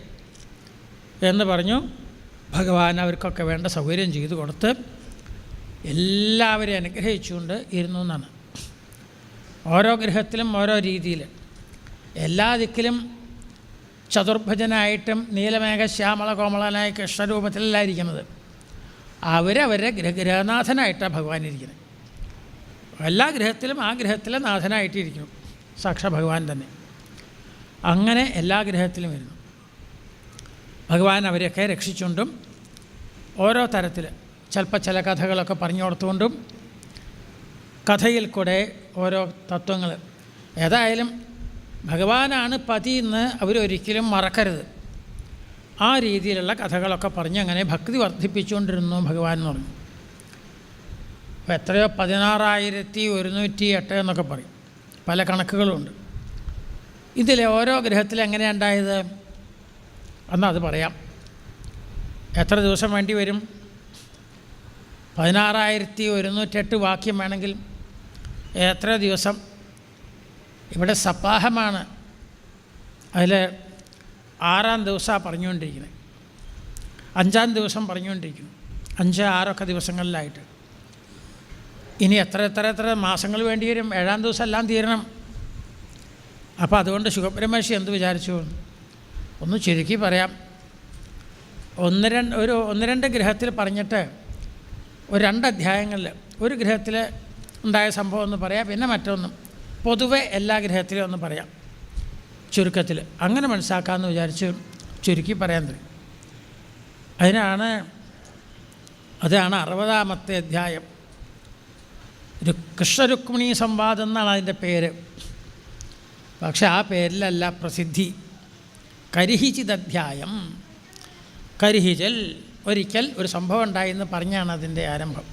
എന്ന് പറഞ്ഞു. ഭഗവാൻ അവർക്കൊക്കെ വേണ്ട സൗകര്യം ചെയ്തു കൊടുത്ത് എല്ലാവരെയും അനുഗ്രഹിച്ചുകൊണ്ട് ഇരുന്നു എന്നാണ്. ഓരോ ഗൃഹത്തിലും ഓരോ രീതിയിൽ, എല്ലാ ദിക്കിലും ചതുർഭുജനായിട്ടും നീലമേഘ ശ്യാമള കോമളനായ കൃഷ്ണരൂപത്തിലല്ല ഇരിക്കുന്നത്. അവരവരുടെ ഗൃഹനാഥനായിട്ടാണ് ഭഗവാൻ ഇരിക്കുന്നത്. എല്ലാ ഗൃഹത്തിലും ആ ഗ്രഹത്തിലെ നാഥനായിട്ടിരിക്കുന്നു സാക്ഷാ ഭഗവാൻ തന്നെ. അങ്ങനെ എല്ലാ ഗ്രഹത്തിലും വരുന്നു ഭഗവാൻ. അവരെയൊക്കെ രക്ഷിച്ചുകൊണ്ടും ഓരോ തരത്തിൽ ചിലപ്പോൾ ചില കഥകളൊക്കെ പറഞ്ഞു കൊടുത്തുകൊണ്ടും കഥയിൽ കൂടെ ഓരോ തത്വങ്ങൾ. ഏതായാലും ഭഗവാനാണ് പതി എന്ന് അവരൊരിക്കലും മറക്കരുത്. ആ രീതിയിലുള്ള കഥകളൊക്കെ പറഞ്ഞ് അങ്ങനെ ഭക്തി വർദ്ധിപ്പിച്ചുകൊണ്ടിരുന്നു ഭഗവാൻ എന്ന് പറഞ്ഞു. അപ്പോൾ എത്രയോ 16,108 എന്നൊക്കെ പറയും, പല കണക്കുകളുമുണ്ട്. ഇതിലെ ഓരോ ഗ്രഹത്തിൽ എങ്ങനെയാണ് ഉണ്ടായത് എന്നാൽ അത് പറയാം. എത്ര ദിവസം വേണ്ടി വരും? 16,108 വാക്യം വേണമെങ്കിൽ എത്ര ദിവസം? ഇവിടെ സപ്താഹമാണ്, അതിൽ 6-ാം ദിവസമാണ് പറഞ്ഞുകൊണ്ടിരിക്കുന്നത്, 5-ാം ദിവസം പറഞ്ഞുകൊണ്ടിരിക്കുന്നു, 5, 6 ദിവസങ്ങളിലായിട്ട്. ഇനി എത്ര മാസങ്ങൾ വേണ്ടി വരും, 7-ാം ദിവസം എല്ലാം തീരണം. അപ്പോൾ അതുകൊണ്ട് ശുഖബ്രഹ്മർഷി എന്ത് വിചാരിച്ചു? ഒന്ന് ചുരുക്കി പറയാം. 1-2 ഗ്രഹത്തിൽ പറഞ്ഞിട്ട് ഒരു 2 അധ്യായങ്ങളിൽ ഒരു ഗ്രഹത്തിൽ ഉണ്ടായ സംഭവം ഒന്ന് പറയാം, പിന്നെ മറ്റൊന്നും പൊതുവെ എല്ലാ ഗ്രഹത്തിലും ഒന്ന് പറയാം ചുരുക്കത്തിൽ. അങ്ങനെ മനസ്സിലാക്കാമെന്ന് വിചാരിച്ച് ചുരുക്കി പറയാൻ തുടങ്ങി. അതാണ് 60-ാമത്തെ അധ്യായം. കൃഷ്ണരുക്മിണീ സംവാദം എന്നാണ് അതിൻ്റെ പേര്. പക്ഷെ ആ പേരിലല്ല പ്രസിദ്ധി. കരിഹിചിതധ്യായം. കരിഹിചൽ, ഒരിക്കൽ ഒരു സംഭവം ഉണ്ടായെന്ന് പറഞ്ഞാണ് അതിൻ്റെ ആരംഭം.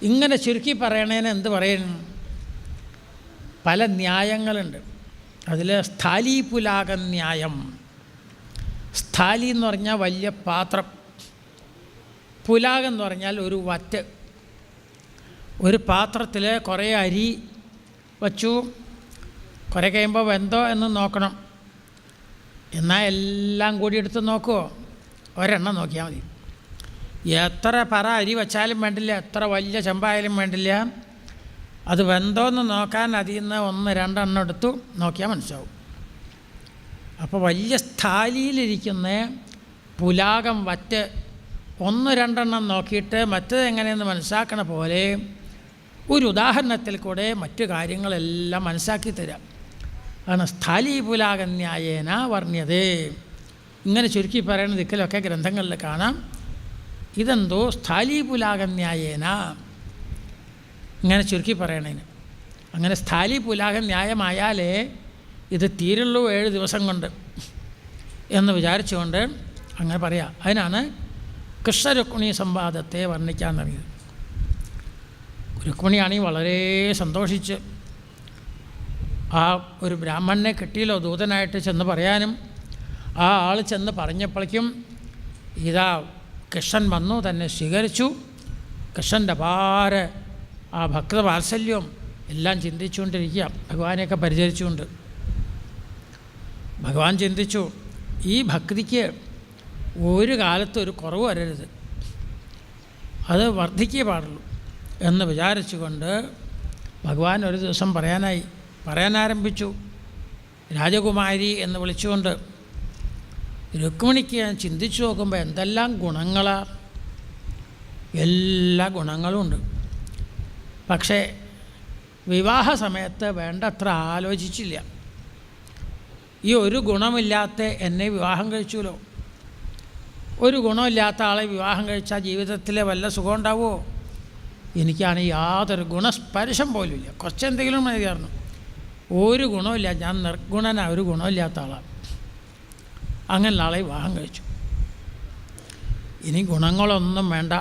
ഇങ്ങനെ ചുരുക്കി പറയണേന് എന്ത് പറയുന്നു? പല ന്യായങ്ങളുണ്ട്. അതിൽ സ്ഥാലീപുലാക ന്യായം. സ്ഥാലി എന്ന് പറഞ്ഞാൽ വലിയ പാത്രം, പുലാകം എന്ന് പറഞ്ഞാൽ ഒരു വറ്റ്. ഒരു പാത്രത്തിൽ കുറേ അരി വച്ചു, കുറേ കഴിയുമ്പോൾ വെന്തോ എന്ന് നോക്കണം. എന്നാൽ എല്ലാം കൂടി എടുത്ത് നോക്കുമോ? ഒരെണ്ണം നോക്കിയാൽ മതി. എത്ര പറ അരി വച്ചാലും വേണ്ടില്ല, എത്ര വലിയ ചെമ്പായാലും വേണ്ടില്ല, അത് വെന്തോന്ന് നോക്കാൻ അതിൽ നിന്ന് 1-2 എണ്ണം എടുത്തു നോക്കിയാൽ മനസ്സിലാവും. അപ്പോൾ വലിയ സ്ഥാലിയിലിരിക്കുന്ന പുലാകം വറ്റ് 1-2 എണ്ണം നോക്കിയിട്ട് മറ്റത് എങ്ങനെയെന്ന് മനസ്സിലാക്കണ പോലെ ഒരു ഉദാഹരണത്തിൽ കൂടെ മറ്റു കാര്യങ്ങളെല്ലാം മനസ്സിലാക്കി തരാം. ആണ് സ്ഥലീപുലാകന്യായേന വർണ്യതേ. ഇങ്ങനെ ചുരുക്കി പറയുന്ന ദിക്കിലൊക്കെ ഗ്രന്ഥങ്ങളിൽ കാണാം. ഇതെന്തോ സ്ഥലീപുലാകന്യായേന ഇങ്ങനെ ചുരുക്കി പറയണതിന്. അങ്ങനെ സ്ഥലീപുലാക ന്യായമായാലേ ഇത് തീരുള്ളൂ 7 ദിവസം കൊണ്ട് എന്ന് വിചാരിച്ചുകൊണ്ട് അങ്ങനെ പറയാം. അതിനാണ് കൃഷ്ണരുക്മിണീ സംവാദത്തെ വർണ്ണിക്കാൻ തുടങ്ങിയത്. രുക്മിണിയാണെങ്കിൽ വളരെ സന്തോഷിച്ച് ആ ഒരു ബ്രാഹ്മണനെ കിട്ടിയല്ലോ ദൂതനായിട്ട് ചെന്ന് പറയാനും. ആ ആൾ ചെന്ന് പറഞ്ഞപ്പോഴേക്കും ഇതാ കൃഷ്ണൻ വന്നു, തന്നെ സ്വീകരിച്ചു. കൃഷ്ണൻ്റെ അപാര ആ ഭക്തവാത്സല്യവും എല്ലാം ചിന്തിച്ചുകൊണ്ടിരിക്കുക. ഭഗവാനെയൊക്കെ പരിചരിച്ചുകൊണ്ട് ഭഗവാൻ ചിന്തിച്ചു, ഈ ഭക്തിക്ക് ഒരു കാലത്തും ഒരു കുറവ് വരരുത്, അത് വർദ്ധിക്കേ പാടുള്ളൂ എന്ന് വിചാരിച്ചുകൊണ്ട് ഭഗവാൻ ഒരു ദിവസം പറയാനാരംഭിച്ചു. രാജകുമാരി എന്ന് വിളിച്ചുകൊണ്ട് രുക്മിണിക്ക് ഞാൻ ചിന്തിച്ചു നോക്കുമ്പോൾ എന്തെല്ലാം ഗുണങ്ങളാണ്, എല്ലാ ഗുണങ്ങളും ഉണ്ട്. പക്ഷേ വിവാഹ സമയത്ത് വേണ്ടത്ര ആലോചിച്ചില്ല. ഈ ഒരു ഗുണമില്ലാത്ത എന്നെ വിവാഹം കഴിച്ചുല്ലോ. ഒരു ഗുണമില്ലാത്ത ആളെ വിവാഹം കഴിച്ചാൽ ജീവിതത്തിലെ വല്ല സുഖം ഉണ്ടാവുമോ? എനിക്കാണ് യാതൊരു ഗുണസ്പർശം പോലും ഇല്ല. കുറച്ചെന്തെങ്കിലും മതിയായിരുന്നു. ഒരു ഗുണമില്ല, ഞാൻ നിർഗുണനാണ്, ഒരു ഗുണമില്ലാത്ത ആളാണ്. അങ്ങനെയുള്ള ആളെ വിവാഹം കഴിച്ചു. ഇനി ഗുണങ്ങളൊന്നും വേണ്ട,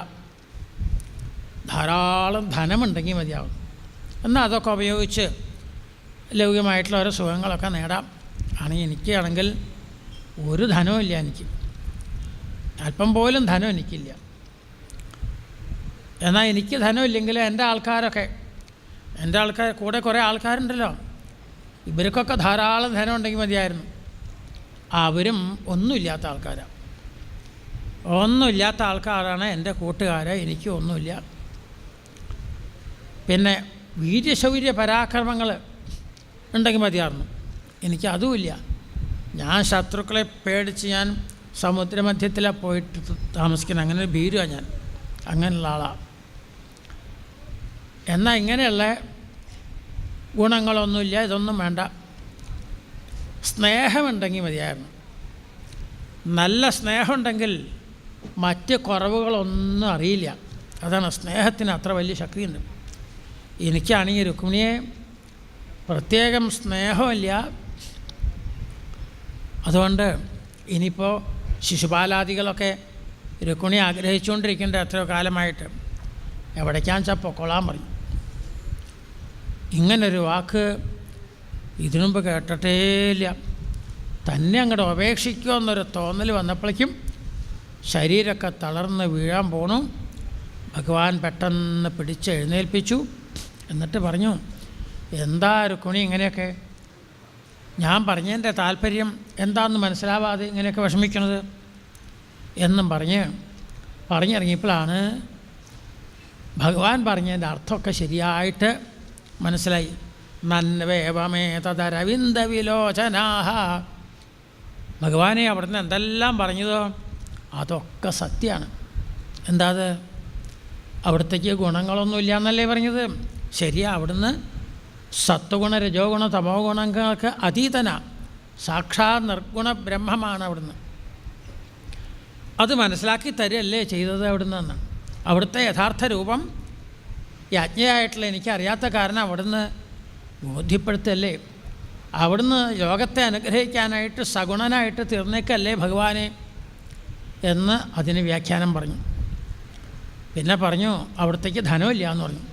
ധാരാളം ധനമുണ്ടെങ്കിൽ മതിയാവും. എന്നാൽ അതൊക്കെ ഉപയോഗിച്ച് ലൗകികമായിട്ടുള്ള ഓരോ സുഖങ്ങളൊക്കെ നേടാം. എനിക്കാണെങ്കിൽ ഒരു ധനവും ഇല്ല, എനിക്ക് അല്പം പോലും ധനം എനിക്കില്ല. എന്നാൽ എനിക്ക് ധനമില്ലെങ്കിൽ എൻ്റെ ആൾക്കാർ കൂടെ കുറേ ആൾക്കാരുണ്ടല്ലോ, ഇവർക്കൊക്കെ ധാരാളം ധനം ഉണ്ടെങ്കിൽ മതിയായിരുന്നു. അവരും ഒന്നുമില്ലാത്ത ആൾക്കാരാണ്. ഒന്നുമില്ലാത്ത ആൾക്കാരാണ് എൻ്റെ കൂട്ടുകാർ. എനിക്ക് ഒന്നുമില്ല. പിന്നെ വീര്യശൗര്യ പരാക്രമങ്ങൾ ഉണ്ടെങ്കിൽ മതിയായിരുന്നു. എനിക്ക് അതുമില്ല. ഞാൻ ശത്രുക്കളെ പേടിച്ച് ഞാൻ സമുദ്രമധ്യത്തിലാണ് പോയിട്ട് താമസിക്കുന്നത്. അങ്ങനെ ഒരു ഭീരുവാണ് ഞാൻ, അങ്ങനെയുള്ള ആളാണ്. എന്നാൽ ഇങ്ങനെയുള്ള ഗുണങ്ങളൊന്നുമില്ല, ഇതൊന്നും വേണ്ട. സ്നേഹമുണ്ടെങ്കിൽ മതിയായിരുന്നു. നല്ല സ്നേഹമുണ്ടെങ്കിൽ മറ്റ് കുറവുകളൊന്നും അറിയില്ല. അതാണ് സ്നേഹത്തിന് അത്ര വലിയ ശക്തിയുണ്ട്. എനിക്കാണെങ്കിൽ രുക്മിണിയെ പ്രത്യേകം സ്നേഹമില്ല. അതുകൊണ്ട് ഇനിയിപ്പോൾ ശിശുപാലാദികളൊക്കെ രുക്മിണി ആഗ്രഹിച്ചുകൊണ്ടിരിക്കേണ്ട എത്രയോ കാലമായിട്ട് എവിടേക്കാന്ന് വെച്ചാൽ പൊക്കോളാൻ പറഞ്ഞു. ഇങ്ങനൊരു വാക്ക് ഇതിനുമുമ്പ് കേട്ടിട്ടേയില്ല. തന്നെ അങ്ങോട്ട് ഉപേക്ഷിക്കുമെന്നൊരു തോന്നൽ വന്നപ്പോഴേക്കും ശരീരമൊക്കെ തളർന്ന് വീഴാൻ പോണു. ഭഗവാൻ പെട്ടെന്ന് പിടിച്ച് എഴുന്നേൽപ്പിച്ചു. എന്നിട്ട് പറഞ്ഞു, എന്താ രുക്മിണി ഇങ്ങനെയൊക്കെ? ഞാൻ പറഞ്ഞതിൻ്റെ താല്പര്യം എന്താണെന്ന് മനസ്സിലാവാതെ ഇങ്ങനെയൊക്കെ വിഷമിക്കണത് എന്നും പറഞ്ഞിറങ്ങിയപ്പോഴാണ് ഭഗവാൻ പറഞ്ഞതിൻ്റെ അർത്ഥമൊക്കെ ശരിയായിട്ട് മനസ്സിലായി. നന്വേവമേ തദരവിന്ദ വിലോചനാഹ. ഭഗവാനെ അവിടുന്ന് എന്തെല്ലാം പറഞ്ഞതോ അതൊക്കെ സത്യമാണ്. എന്താ അത്? അവിടുത്തേക്ക് ഗുണങ്ങളൊന്നുമില്ല എന്നല്ലേ പറഞ്ഞത്? ശരിയാ, അവിടുന്ന് സത്വഗുണ രജോ ഗുണ തമോ ഗുണങ്ങൾക്ക് അതീതന, സാക്ഷാത് നിർഗുണ ബ്രഹ്മമാണ് അവിടുന്ന്. അത് മനസ്സിലാക്കി തരുകയല്ലേ ചെയ്തത് അവിടുന്ന് എന്ന്. അവിടുത്തെ യഥാർത്ഥ രൂപം യജ്ഞയായിട്ടുള്ള എനിക്കറിയാത്ത കാരണം അവിടുന്ന് ബോധ്യപ്പെടുത്തല്ലേ. അവിടുന്ന് ലോകത്തെ അനുഗ്രഹിക്കാനായിട്ട് സഗുണനായിട്ട് തീർന്നേക്കല്ലേ ഭഗവാനെ എന്ന് അതിന് വ്യാഖ്യാനം പറഞ്ഞു. പിന്നെ പറഞ്ഞു അവിടത്തേക്ക് ധനമില്ല എന്ന് പറഞ്ഞു.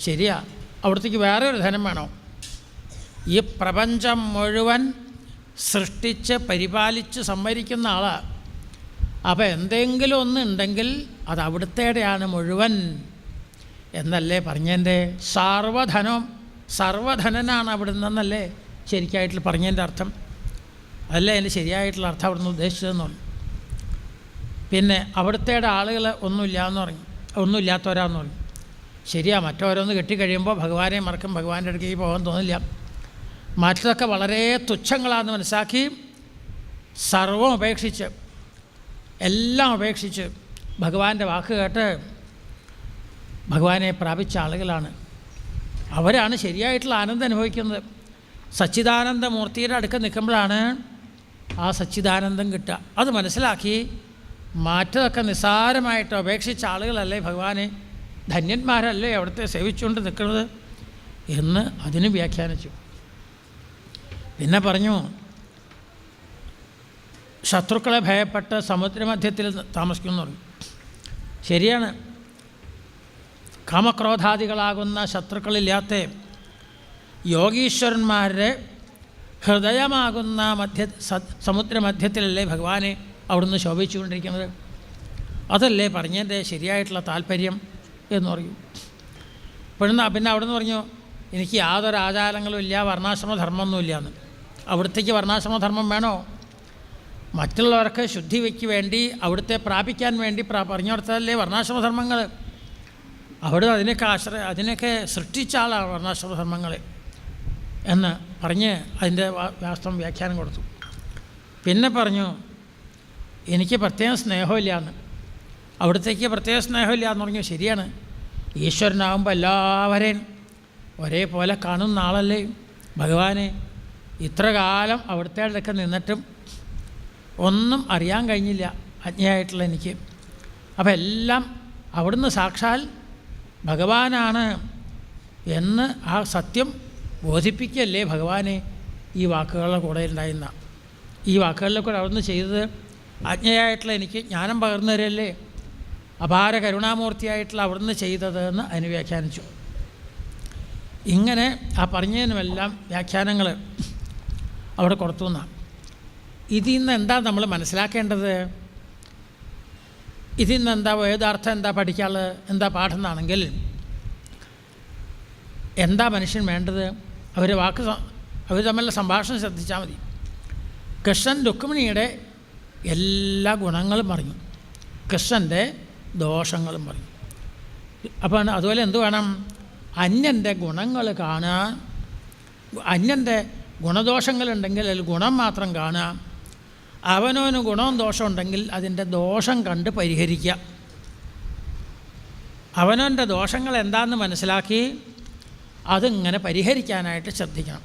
ശരിയാ, അവിടത്തേക്ക് വേറെ ഒരു ധനം വേണോ? ഈ പ്രപഞ്ചം മുഴുവൻ സൃഷ്ടിച്ച് പരിപാലിച്ച് സംഭരിക്കുന്ന ആളാണ്. അപ്പോൾ എന്തെങ്കിലും ഒന്നുണ്ടെങ്കിൽ അത് അവിടുത്തേടെയാണ് മുഴുവൻ എന്നല്ലേ പറഞ്ഞതിൻ്റെ. സർവധനനാണ് അവിടുന്ന് എന്നല്ലേ ശരിക്കായിട്ട് പറഞ്ഞതിൻ്റെ അർത്ഥം. അതല്ലേ അതിൻ്റെ ശരിയായിട്ടുള്ള അർത്ഥം അവിടുന്ന് ഉദ്ദേശിച്ചതെന്ന് പറഞ്ഞു. പിന്നെ അവിടുത്തേടെ ആളുകൾ ഒന്നുമില്ലാന്ന് പറഞ്ഞു, ഒന്നുമില്ലാത്തവരാന്ന് പറഞ്ഞു. ശരിയാ, മറ്റോരോന്ന് കെട്ടിക്കഴിയുമ്പോൾ ഭഗവാനെ മറക്കും, ഭഗവാന്റെ അടുത്തേക്ക് പോകാൻ തോന്നില്ല. മറ്റതൊക്കെ വളരെ തുച്ഛങ്ങളാണെന്ന് മനസ്സിലാക്കി സർവം ഉപേക്ഷിച്ച്, എല്ലാം ഉപേക്ഷിച്ച് ഭഗവാന്റെ വാക്ക് കേട്ട് ഭഗവാനെ പ്രാപിച്ച ആളുകളാണ്. അവരാണ് ശരിയായിട്ടുള്ള ആനന്ദം അനുഭവിക്കുന്നത്. സച്ചിദാനന്ദമൂർത്തിയുടെ അടുക്ക നിൽക്കുമ്പോഴാണ് ആ സച്ചിദാനന്ദം കിട്ടുക. അത് മനസ്സിലാക്കി മാറ്റതൊക്കെ നിസ്സാരമായിട്ട് ഉപേക്ഷിച്ച ആളുകളല്ലേ ഭഗവാനെ, ധന്യന്മാരല്ലേ അവിടുത്തെ സേവിച്ചുകൊണ്ട് നിൽക്കുന്നത് എന്ന് അതിന് വ്യാഖ്യാനിച്ചു. പിന്നെ പറഞ്ഞു ശത്രുക്കളെ ഭയപ്പെട്ട് സമുദ്രമധ്യത്തിൽ താമസിക്കുമെന്ന് പറഞ്ഞു. ശരിയാണ്, കാമക്രോധാദികളാകുന്ന ശത്രുക്കളില്ലാത്ത യോഗീശ്വരന്മാരുടെ ഹൃദയമാകുന്ന സമുദ്രമധ്യത്തിലല്ലേ ഭഗവാനെ അവിടുന്ന് ശോഭിച്ചുകൊണ്ടിരിക്കുന്നത്. അതല്ലേ പറഞ്ഞതിൻ്റെ ശരിയായിട്ടുള്ള താല്പര്യം എന്ന് പറയും. പിന്നെ അവിടുന്ന് പറഞ്ഞു എനിക്ക് യാതൊരു ആചാരങ്ങളും ഇല്ല, വർണ്ണാശ്രമധർമ്മമൊന്നുമില്ല എന്ന്. അവിടുത്തേക്ക് വർണ്ണാശ്രമധർമ്മം വേണോ? മറ്റുള്ളവർക്ക് ശുദ്ധിക്ക് വേണ്ടി അവിടുത്തെ പ്രാപിക്കാൻ വേണ്ടി പറഞ്ഞിടത്തല്ലേ വർണ്ണാശ്രമധർമ്മങ്ങൾ. അവിടെ അതിനൊക്കെ സൃഷ്ടിച്ച ആളാണ് വർണ്ണാശ്രമധർമ്മങ്ങളെ എന്ന് പറഞ്ഞ് അതിൻ്റെ വാസ്തവം വ്യാഖ്യാനം കൊടുത്തു. പിന്നെ പറഞ്ഞു എനിക്ക് പ്രത്യേക സ്നേഹമില്ല എന്ന്. അവിടുത്തേക്ക് പ്രത്യേക സ്നേഹമില്ല എന്ന് പറഞ്ഞു. ശരിയാണ്, ഈശ്വരനാകുമ്പോൾ എല്ലാവരെയും ഒരേപോലെ കാണുന്ന ആളല്ലേ ഭഗവാനെ. ഇത്ര കാലം അവിടുത്തെ അടുക്ക നിന്നിട്ടും ഒന്നും അറിയാൻ കഴിഞ്ഞില്ല അജ്ഞയായിട്ടുള്ള എനിക്ക്. അപ്പോൾ എല്ലാം അവിടുന്ന് സാക്ഷാൽ ഭഗവാനാണ് എന്ന് ആ സത്യം ബോധിപ്പിക്കല്ലേ ഭഗവാനെ ഈ വാക്കുകളുടെ കൂടെ ഉണ്ടായിരുന്ന. ഈ വാക്കുകളിലെ കൂടെ അവിടുന്ന് ചെയ്തത് അജ്ഞയായിട്ടുള്ള എനിക്ക് ജ്ഞാനം പകർന്നു തരല്ലേ, അപാര കരുണാമൂർത്തിയായിട്ടുള്ള അവിടുന്ന് ചെയ്തത് എന്ന് അതിന് വ്യാഖ്യാനിച്ചു. ഇങ്ങനെ ആ പറഞ്ഞതിനുമെല്ലാം വ്യാഖ്യാനങ്ങൾ അവിടെ കൊടുത്തു എന്നാണ്. ഇതിൽ നിന്ന് എന്താ നമ്മൾ മനസ്സിലാക്കേണ്ടത്? ഇതിൽ നിന്ന് എന്താ വേദാർത്ഥം, എന്താ പഠിക്കാനുള്ളത്, എന്താ പാഠം എന്നാണെങ്കിൽ എന്താ മനുഷ്യൻ വേണ്ടത്? അവർ തമ്മിലുള്ള സംഭാഷണം ശ്രദ്ധിച്ചാൽ മതി. കൃഷ്ണൻ രുക്മിണിയുടെ എല്ലാ ഗുണങ്ങളും പറഞ്ഞു, കൃഷ്ണൻ്റെ ദോഷങ്ങളും പറഞ്ഞു. അപ്പോൾ അതുപോലെ എന്ത് വേണം? അന്യൻ്റെ ഗുണങ്ങൾ കാണുക, അന്യൻ്റെ ഗുണദോഷങ്ങളുണ്ടെങ്കിൽ അതിൽ ഗുണം മാത്രം കാണുക, അവനവന് ഗുണവും ദോഷവും ഉണ്ടെങ്കിൽ അതിൻ്റെ ദോഷം കണ്ട് പരിഹരിക്കുക. അവനവൻ്റെ ദോഷങ്ങൾ എന്താണെന്ന് മനസ്സിലാക്കി അതിങ്ങനെ പരിഹരിക്കാനായിട്ട് ശ്രദ്ധിക്കണം.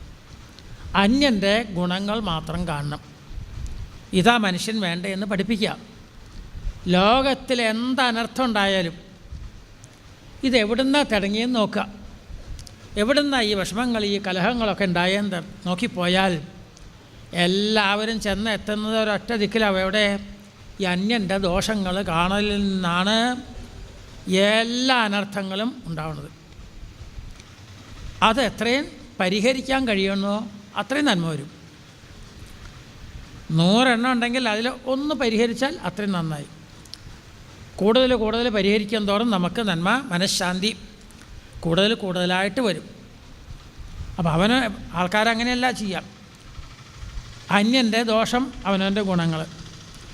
അന്യൻ്റെ ഗുണങ്ങൾ മാത്രം കാണണം. ഇതാ മനുഷ്യൻ വേണ്ടതെന്ന് പഠിപ്പിക്കുക. ലോകത്തിൽ എന്ത് അനർത്ഥം ഉണ്ടായാലും ഇതെവിടുന്നാണ് തുടങ്ങിയെന്ന് നോക്കുക. എവിടുന്നാണ് ഈ വിഷമങ്ങൾ, ഈ കലഹങ്ങളൊക്കെ ഉണ്ടായെന്ന് നോക്കിപ്പോയാൽ എല്ലാവരും ചെന്ന് എത്തുന്നത് ഒരൊറ്റ ദിക്കിലാവും. എവിടെ? ഈ അന്യൻ്റെ ദോഷങ്ങൾ കാണലിൽ നിന്നാണ് എല്ലാ അനർത്ഥങ്ങളും ഉണ്ടാവുന്നത്. അത് എത്രയും പരിഹരിക്കാൻ കഴിയുന്നോ അത്രയും നന്മ വരും. 100 എണ്ണം ഉണ്ടെങ്കിൽ അതിൽ ഒന്ന് പരിഹരിച്ചാൽ അത്രയും നന്നായി. കൂടുതൽ പരിഹരിക്കും തോറും നമുക്ക് നന്മ, മനഃശാന്തി കൂടുതലായിട്ട് വരും. അപ്പോൾ ആൾക്കാരങ്ങനെയല്ല ചെയ്യാം. അന്യൻ്റെ ദോഷം അവനവൻ്റെ ഗുണങ്ങൾ.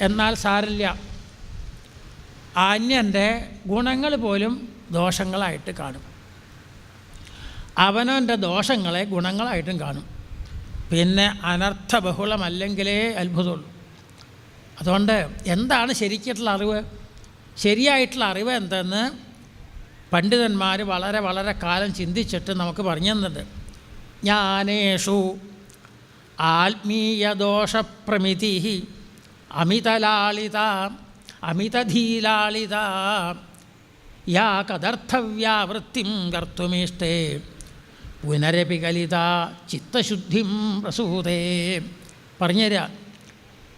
എന്നാൽ സാരില്ല, അന്യൻ്റെ ഗുണങ്ങൾ പോലും ദോഷങ്ങളായിട്ട് കാണും, അവനവൻ്റെ ദോഷങ്ങളെ ഗുണങ്ങളായിട്ടും കാണും. പിന്നെ അനർത്ഥബഹുളമല്ലെങ്കിലേ അത്ഭുതമുള്ളൂ. അതുകൊണ്ട് എന്താണ് ശരിക്കുള്ള അറിവ്? ശരിയായിട്ടുള്ള അറിവ് എന്തെന്ന് പണ്ഡിതന്മാർ വളരെ വളരെ കാലം ചിന്തിച്ചിട്ട് നമുക്ക് പറഞ്ഞു തന്നിട്ടുണ്ട്. ജ്ഞാനേഷു ആത്മീയദോഷപ്രമിതി അമിതലാളിത അമിതധീലാളിത യാ കദർത്ഥവ്യാവൃത്തിം കർത്തുമീഷ്ടേ പുനരപി കലിത ചിത്തശുദ്ധിം പ്രസൂതേ. പറഞ്ഞുതരാ.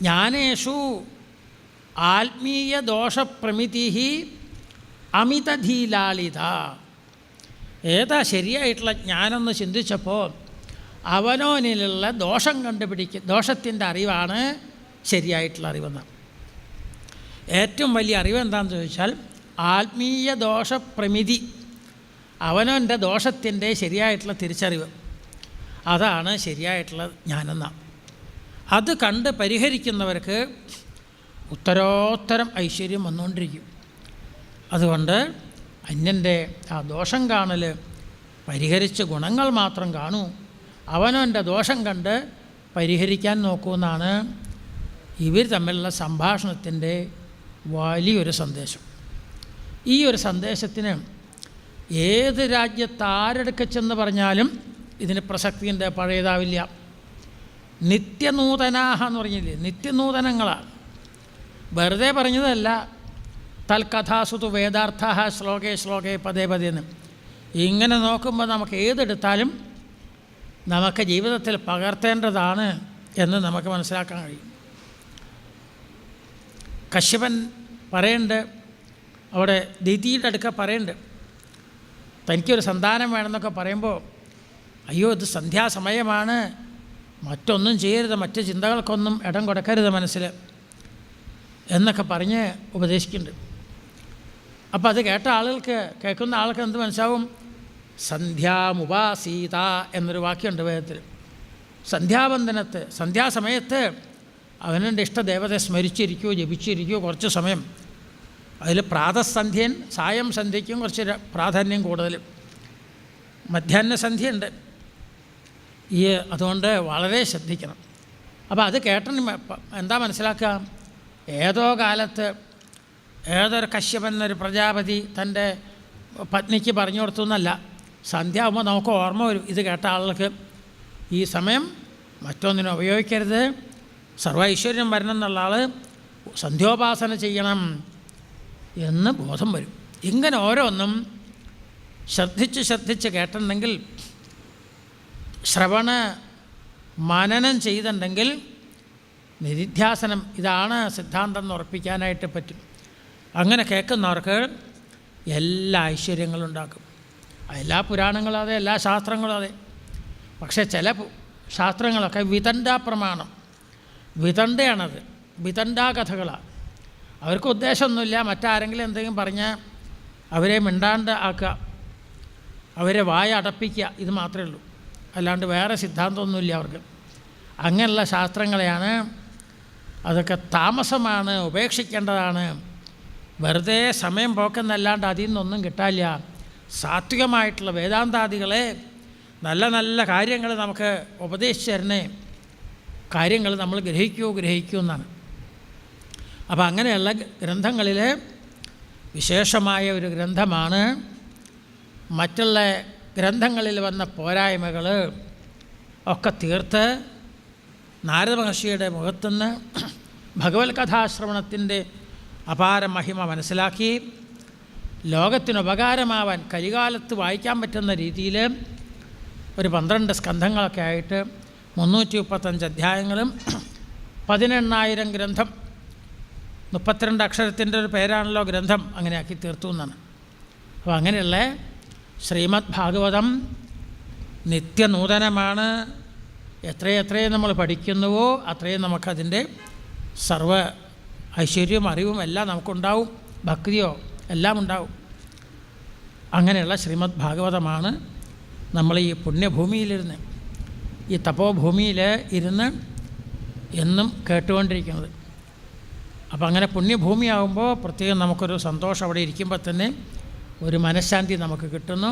ജ്ഞാനേഷു ആത്മീയദോഷപ്രമിതി അമിതധീലാളിത. ഏതാ ശരിയായിട്ടുള്ള ജ്ഞാനമെന്ന് ചിന്തിച്ചപ്പോൾ അവനോനിലുള്ള ദോഷം ദോഷത്തിൻ്റെ അറിവാണ് ശരിയായിട്ടുള്ള അറിവെന്നാണ്. ഏറ്റവും വലിയ അറിവ് എന്താണെന്ന് ചോദിച്ചാൽ ആത്മീയ ദോഷപ്രമിതി, അവനവൻ്റെ ദോഷത്തിൻ്റെ ശരിയായിട്ടുള്ള തിരിച്ചറിവ്, അതാണ് ശരിയായിട്ടുള്ള ജ്ഞാനെന്നാണ്. അത് കണ്ട് പരിഹരിക്കുന്നവർക്ക് ഉത്തരോത്തരം ഐശ്വര്യം വന്നുകൊണ്ടിരിക്കും. അതുകൊണ്ട് അന്യൻ്റെ ആ ദോഷം കാണൽ പരിഹരിച്ച് ഗുണങ്ങൾ മാത്രം കാണൂ, അവനവൻ്റെ ദോഷം കണ്ട് പരിഹരിക്കാൻ നോക്കുമെന്നാണ് ഇവർ തമ്മിലുള്ള സംഭാഷണത്തിൻ്റെ വലിയൊരു സന്ദേശം. ഈ ഒരു സന്ദേശത്തിന് ഏത് രാജ്യത്ത് ആരെടുക്ക ചെന്ന് പറഞ്ഞാലും ഇതിന് പ്രസക്തിയുണ്ട്, പഴയതാവില്ല. നിത്യനൂതനാഹ എന്ന് പറഞ്ഞില്ലേ, നിത്യനൂതനങ്ങളാണ്. വെറുതെ പറഞ്ഞതല്ല. തൽകഥാസുതു വേദാർത്ഥ ശ്ലോകേ ശ്ലോകേ പദേ പദേന്ന്. ഇങ്ങനെ നോക്കുമ്പോൾ നമുക്ക് ഏതെടുത്താലും നമുക്ക് ജീവിതത്തിൽ പകർത്തേണ്ടതാണ് എന്ന് നമുക്ക് മനസ്സിലാക്കാൻ കഴിയും. കശ്യപൻ പറയുന്നുണ്ട്, അവിടെ ദിതിയുടെ അടുക്ക പറയുന്നുണ്ട്, തനിക്കൊരു സന്താനം വേണമെന്നൊക്കെ പറയുമ്പോൾ അയ്യോ ഇത് സന്ധ്യാസമയമാണ്, മറ്റൊന്നും ചെയ്യരുത്, മറ്റ് ചിന്തകൾക്കൊന്നും ഇടം കൊടുക്കരുത് മനസ്സിൽ എന്നൊക്കെ പറഞ്ഞ് ഉപദേശിക്കുന്നുണ്ട്. അപ്പോൾ അത് കേൾക്കുന്ന ആൾക്ക് എന്ത് മനസ്സാവും? സന്ധ്യാമുപാസീത എന്നൊരു വാക്യമുണ്ട് വേദത്തിൽ. സന്ധ്യാസമയത്ത് അവനവൻ്റെ ഇഷ്ടദേവതയെ സ്മരിച്ചിരിക്കുകയോ ജപിച്ചിരിക്കുകയോ കുറച്ച് സമയം. അതിൽ പ്രാതസന്ധ്യൻ സായം സന്ധ്യയ്ക്കും കുറച്ച് പ്രാധാന്യം കൂടുതൽ, മധ്യാഹ്നസന്ധ്യയുണ്ട്. അതുകൊണ്ട് വളരെ ശ്രദ്ധിക്കണം. അപ്പോൾ അത് എന്താ മനസ്സിലാക്കുക? ഏതോ കാലത്ത് ഏതൊരു കശ്യപൻ എന്നൊരു പ്രജാപതി തൻ്റെ പത്നിക്ക് പറഞ്ഞു കൊടുത്തു എന്നല്ല, സന്ധ്യ ആകുമ്പോൾ നമുക്ക് ഓർമ്മ വരും. ഇത് കേട്ട ആളുകൾക്ക് ഈ സമയം മറ്റൊന്നിനും ഉപയോഗിക്കരുത്, സർവ്വ ഐശ്വര്യം വരണം എന്നുള്ള ആൾ സന്ധ്യോപാസന ചെയ്യണം എന്ന് ബോധം വരും. ഇങ്ങനെ ഓരോന്നും ശ്രദ്ധിച്ച് കേട്ടിട്ടുണ്ടെങ്കിൽ, ശ്രവണ മനനം ചെയ്തിട്ടുണ്ടെങ്കിൽ നിധിധ്യാസനം ഇതാണ് സിദ്ധാന്തം എന്ന് ഉറപ്പിക്കാനായിട്ട് പറ്റും. അങ്ങനെ കേൾക്കുന്നവർക്ക് എല്ലാ ഐശ്വര്യങ്ങളും ഉണ്ടാക്കും. എല്ലാ പുരാണങ്ങളും അതെ, എല്ലാ ശാസ്ത്രങ്ങളും അതെ. പക്ഷേ ചില ശാസ്ത്രങ്ങളൊക്കെ വിതണ്ടാപ്രമാണം, വിതണ്ടയാണത്, വിതണ്ടാകഥകളാണ്. അവർക്ക് ഉദ്ദേശമൊന്നുമില്ല മറ്റാരെങ്കിലും എന്തെങ്കിലും പറഞ്ഞാൽ അവരെ മിണ്ടാണ്ട് ആക്കുക, അവരെ വായ അടപ്പിക്കുക, ഇത് മാത്രമേ ഉള്ളൂ. അല്ലാണ്ട് വേറെ സിദ്ധാന്തമൊന്നുമില്ല അവർക്ക്. അങ്ങനെയുള്ള ശാസ്ത്രങ്ങളെയാണ്, അതൊക്കെ താമസമാണ്, ഉപേക്ഷിക്കേണ്ടതാണ്. വെറുതെ സമയം പോക്കെന്നല്ലാണ്ട് അതിൽ നിന്നൊന്നും കിട്ടാനില്ല. സാത്വികമായിട്ടുള്ള വേദാന്താദികളെ നല്ല നല്ല കാര്യങ്ങൾ നമുക്ക് ഉപദേശിച്ചു തരണേ, കാര്യങ്ങൾ നമ്മൾ ഗ്രഹിക്കൂ എന്നാണ്. അപ്പോൾ അങ്ങനെയുള്ള ഗ്രന്ഥങ്ങളിൽ വിശേഷമായ ഒരു ഗ്രന്ഥമാണ്. മറ്റുള്ള ഗ്രന്ഥങ്ങളിൽ വന്ന പോരായ്മകൾ ഒക്കെ തീർത്ത് നാരദ മഹർഷിയുടെ മുഖത്തുനിന്ന് ഭഗവത് കഥാശ്രവണത്തിൻ്റെ അപാര മഹിമ മനസ്സിലാക്കി ലോകത്തിനുപകാരമാവാൻ കലികാലത്ത് വായിക്കാൻ പറ്റുന്ന രീതിയിൽ ഒരു 12 സ്കന്ധങ്ങളൊക്കെ ആയിട്ട് 335 അധ്യായങ്ങളും 18,000 ഗ്രന്ഥം, 32 അക്ഷരത്തിൻ്റെ ഒരു പേരാണല്ലോ ഗ്രന്ഥം, അങ്ങനെയാക്കി തീർത്തു എന്നാണ്. അപ്പോൾ അങ്ങനെയുള്ള ശ്രീമദ് ഭാഗവതം നിത്യനൂതനമാണ്. എത്രയും നമ്മൾ പഠിക്കുന്നുവോ അത്രയും നമുക്കതിൻ്റെ സർവ്വ ഐശ്വര്യവും അറിവും എല്ലാം നമുക്കുണ്ടാവും, ഭക്തിയോ എല്ലാം ഉണ്ടാവും. അങ്ങനെയുള്ള ശ്രീമദ് ഭാഗവതമാണ് നമ്മൾ ഈ പുണ്യഭൂമിയിലിരുന്ന്, ഈ തപോഭൂമിയിൽ ഇരുന്ന് എന്നും കേട്ടുകൊണ്ടിരിക്കുന്നത്. അപ്പം അങ്ങനെ പുണ്യഭൂമിയാകുമ്പോൾ പ്രത്യേകം നമുക്കൊരു സന്തോഷം, അവിടെ ഇരിക്കുമ്പോൾ തന്നെ ഒരു മനഃശാന്തി നമുക്ക് കിട്ടുന്നു.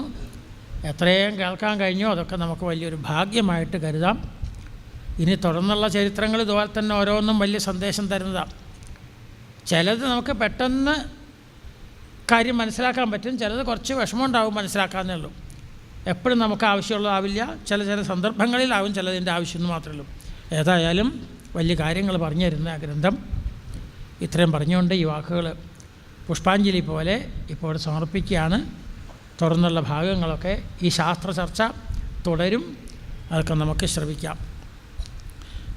എത്രയും കേൾക്കാൻ കഴിഞ്ഞോ അതൊക്കെ നമുക്ക് വലിയൊരു ഭാഗ്യമായിട്ട് കരുതാം. ഇനി തുടർന്നുള്ള ചരിത്രങ്ങൾ ഇതുപോലെ തന്നെ ഓരോന്നും വലിയ സന്ദേശം തരുന്നതാണ്. ചിലത് നമുക്ക് പെട്ടെന്ന് കാര്യം മനസ്സിലാക്കാൻ പറ്റും, ചിലത് കുറച്ച് വിഷമമുണ്ടാവും മനസ്സിലാക്കാന്നേ ഉള്ളൂ. എപ്പോഴും നമുക്ക് ആവശ്യമുള്ളതാവില്ല, ചില സന്ദർഭങ്ങളിലാവും ചിലതിൻ്റെ ആവശ്യമെന്ന് മാത്രമേ ഉള്ളൂ. ഏതായാലും വലിയ കാര്യങ്ങൾ പറഞ്ഞു തരുന്ന ആ ഗ്രന്ഥം. ഇത്രയും പറഞ്ഞുകൊണ്ട് ഈ വാക്കുകൾ പുഷ്പാഞ്ജലി പോലെ ഇപ്പോൾ സമർപ്പിക്കുകയാണ്. തുടർന്നുള്ള ഭാഗങ്ങളൊക്കെ ഈ ശാസ്ത്ര ചർച്ച തുടരും, അതൊക്കെ നമുക്ക് ശ്രവിക്കാം.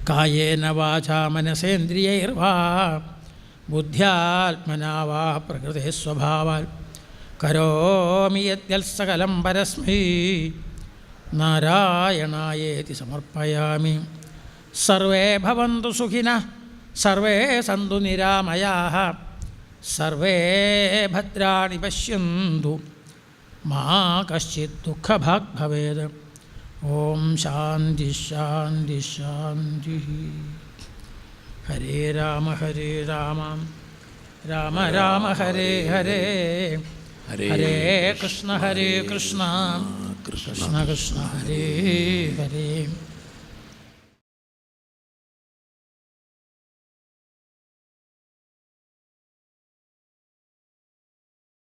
കായേന വാചാ മനസേന്ദ്രിയൈർവാ ബുദ്ധ്യാത്മനാ വാ പ്രകൃതേ സ്വഭാവാൽ കരോമി യദ്യൽ സകലം പരസ്മൈ നാരായണായേതി സമർപ്പയാമി. സർവേ ഭവന്തു സുഖിനഃ, സർവേ സന്തു നിരാമയാഃ, സർവേ ഭദ്രാണി പശ്യന്തു മാ കശ്ചിത് ദുഃഖഭാഗ് ഭവേത്. ഓം ശാന്തി ശാന്തി ശാന്തി. ഹരേ രാമ രാമ രാമ ഹരേ ഹരേ, ഹരേ കൃഷ്ണ കൃഷ്ണ കൃഷ്ണ കൃഷ്ണ ഹരേ ഹരേ.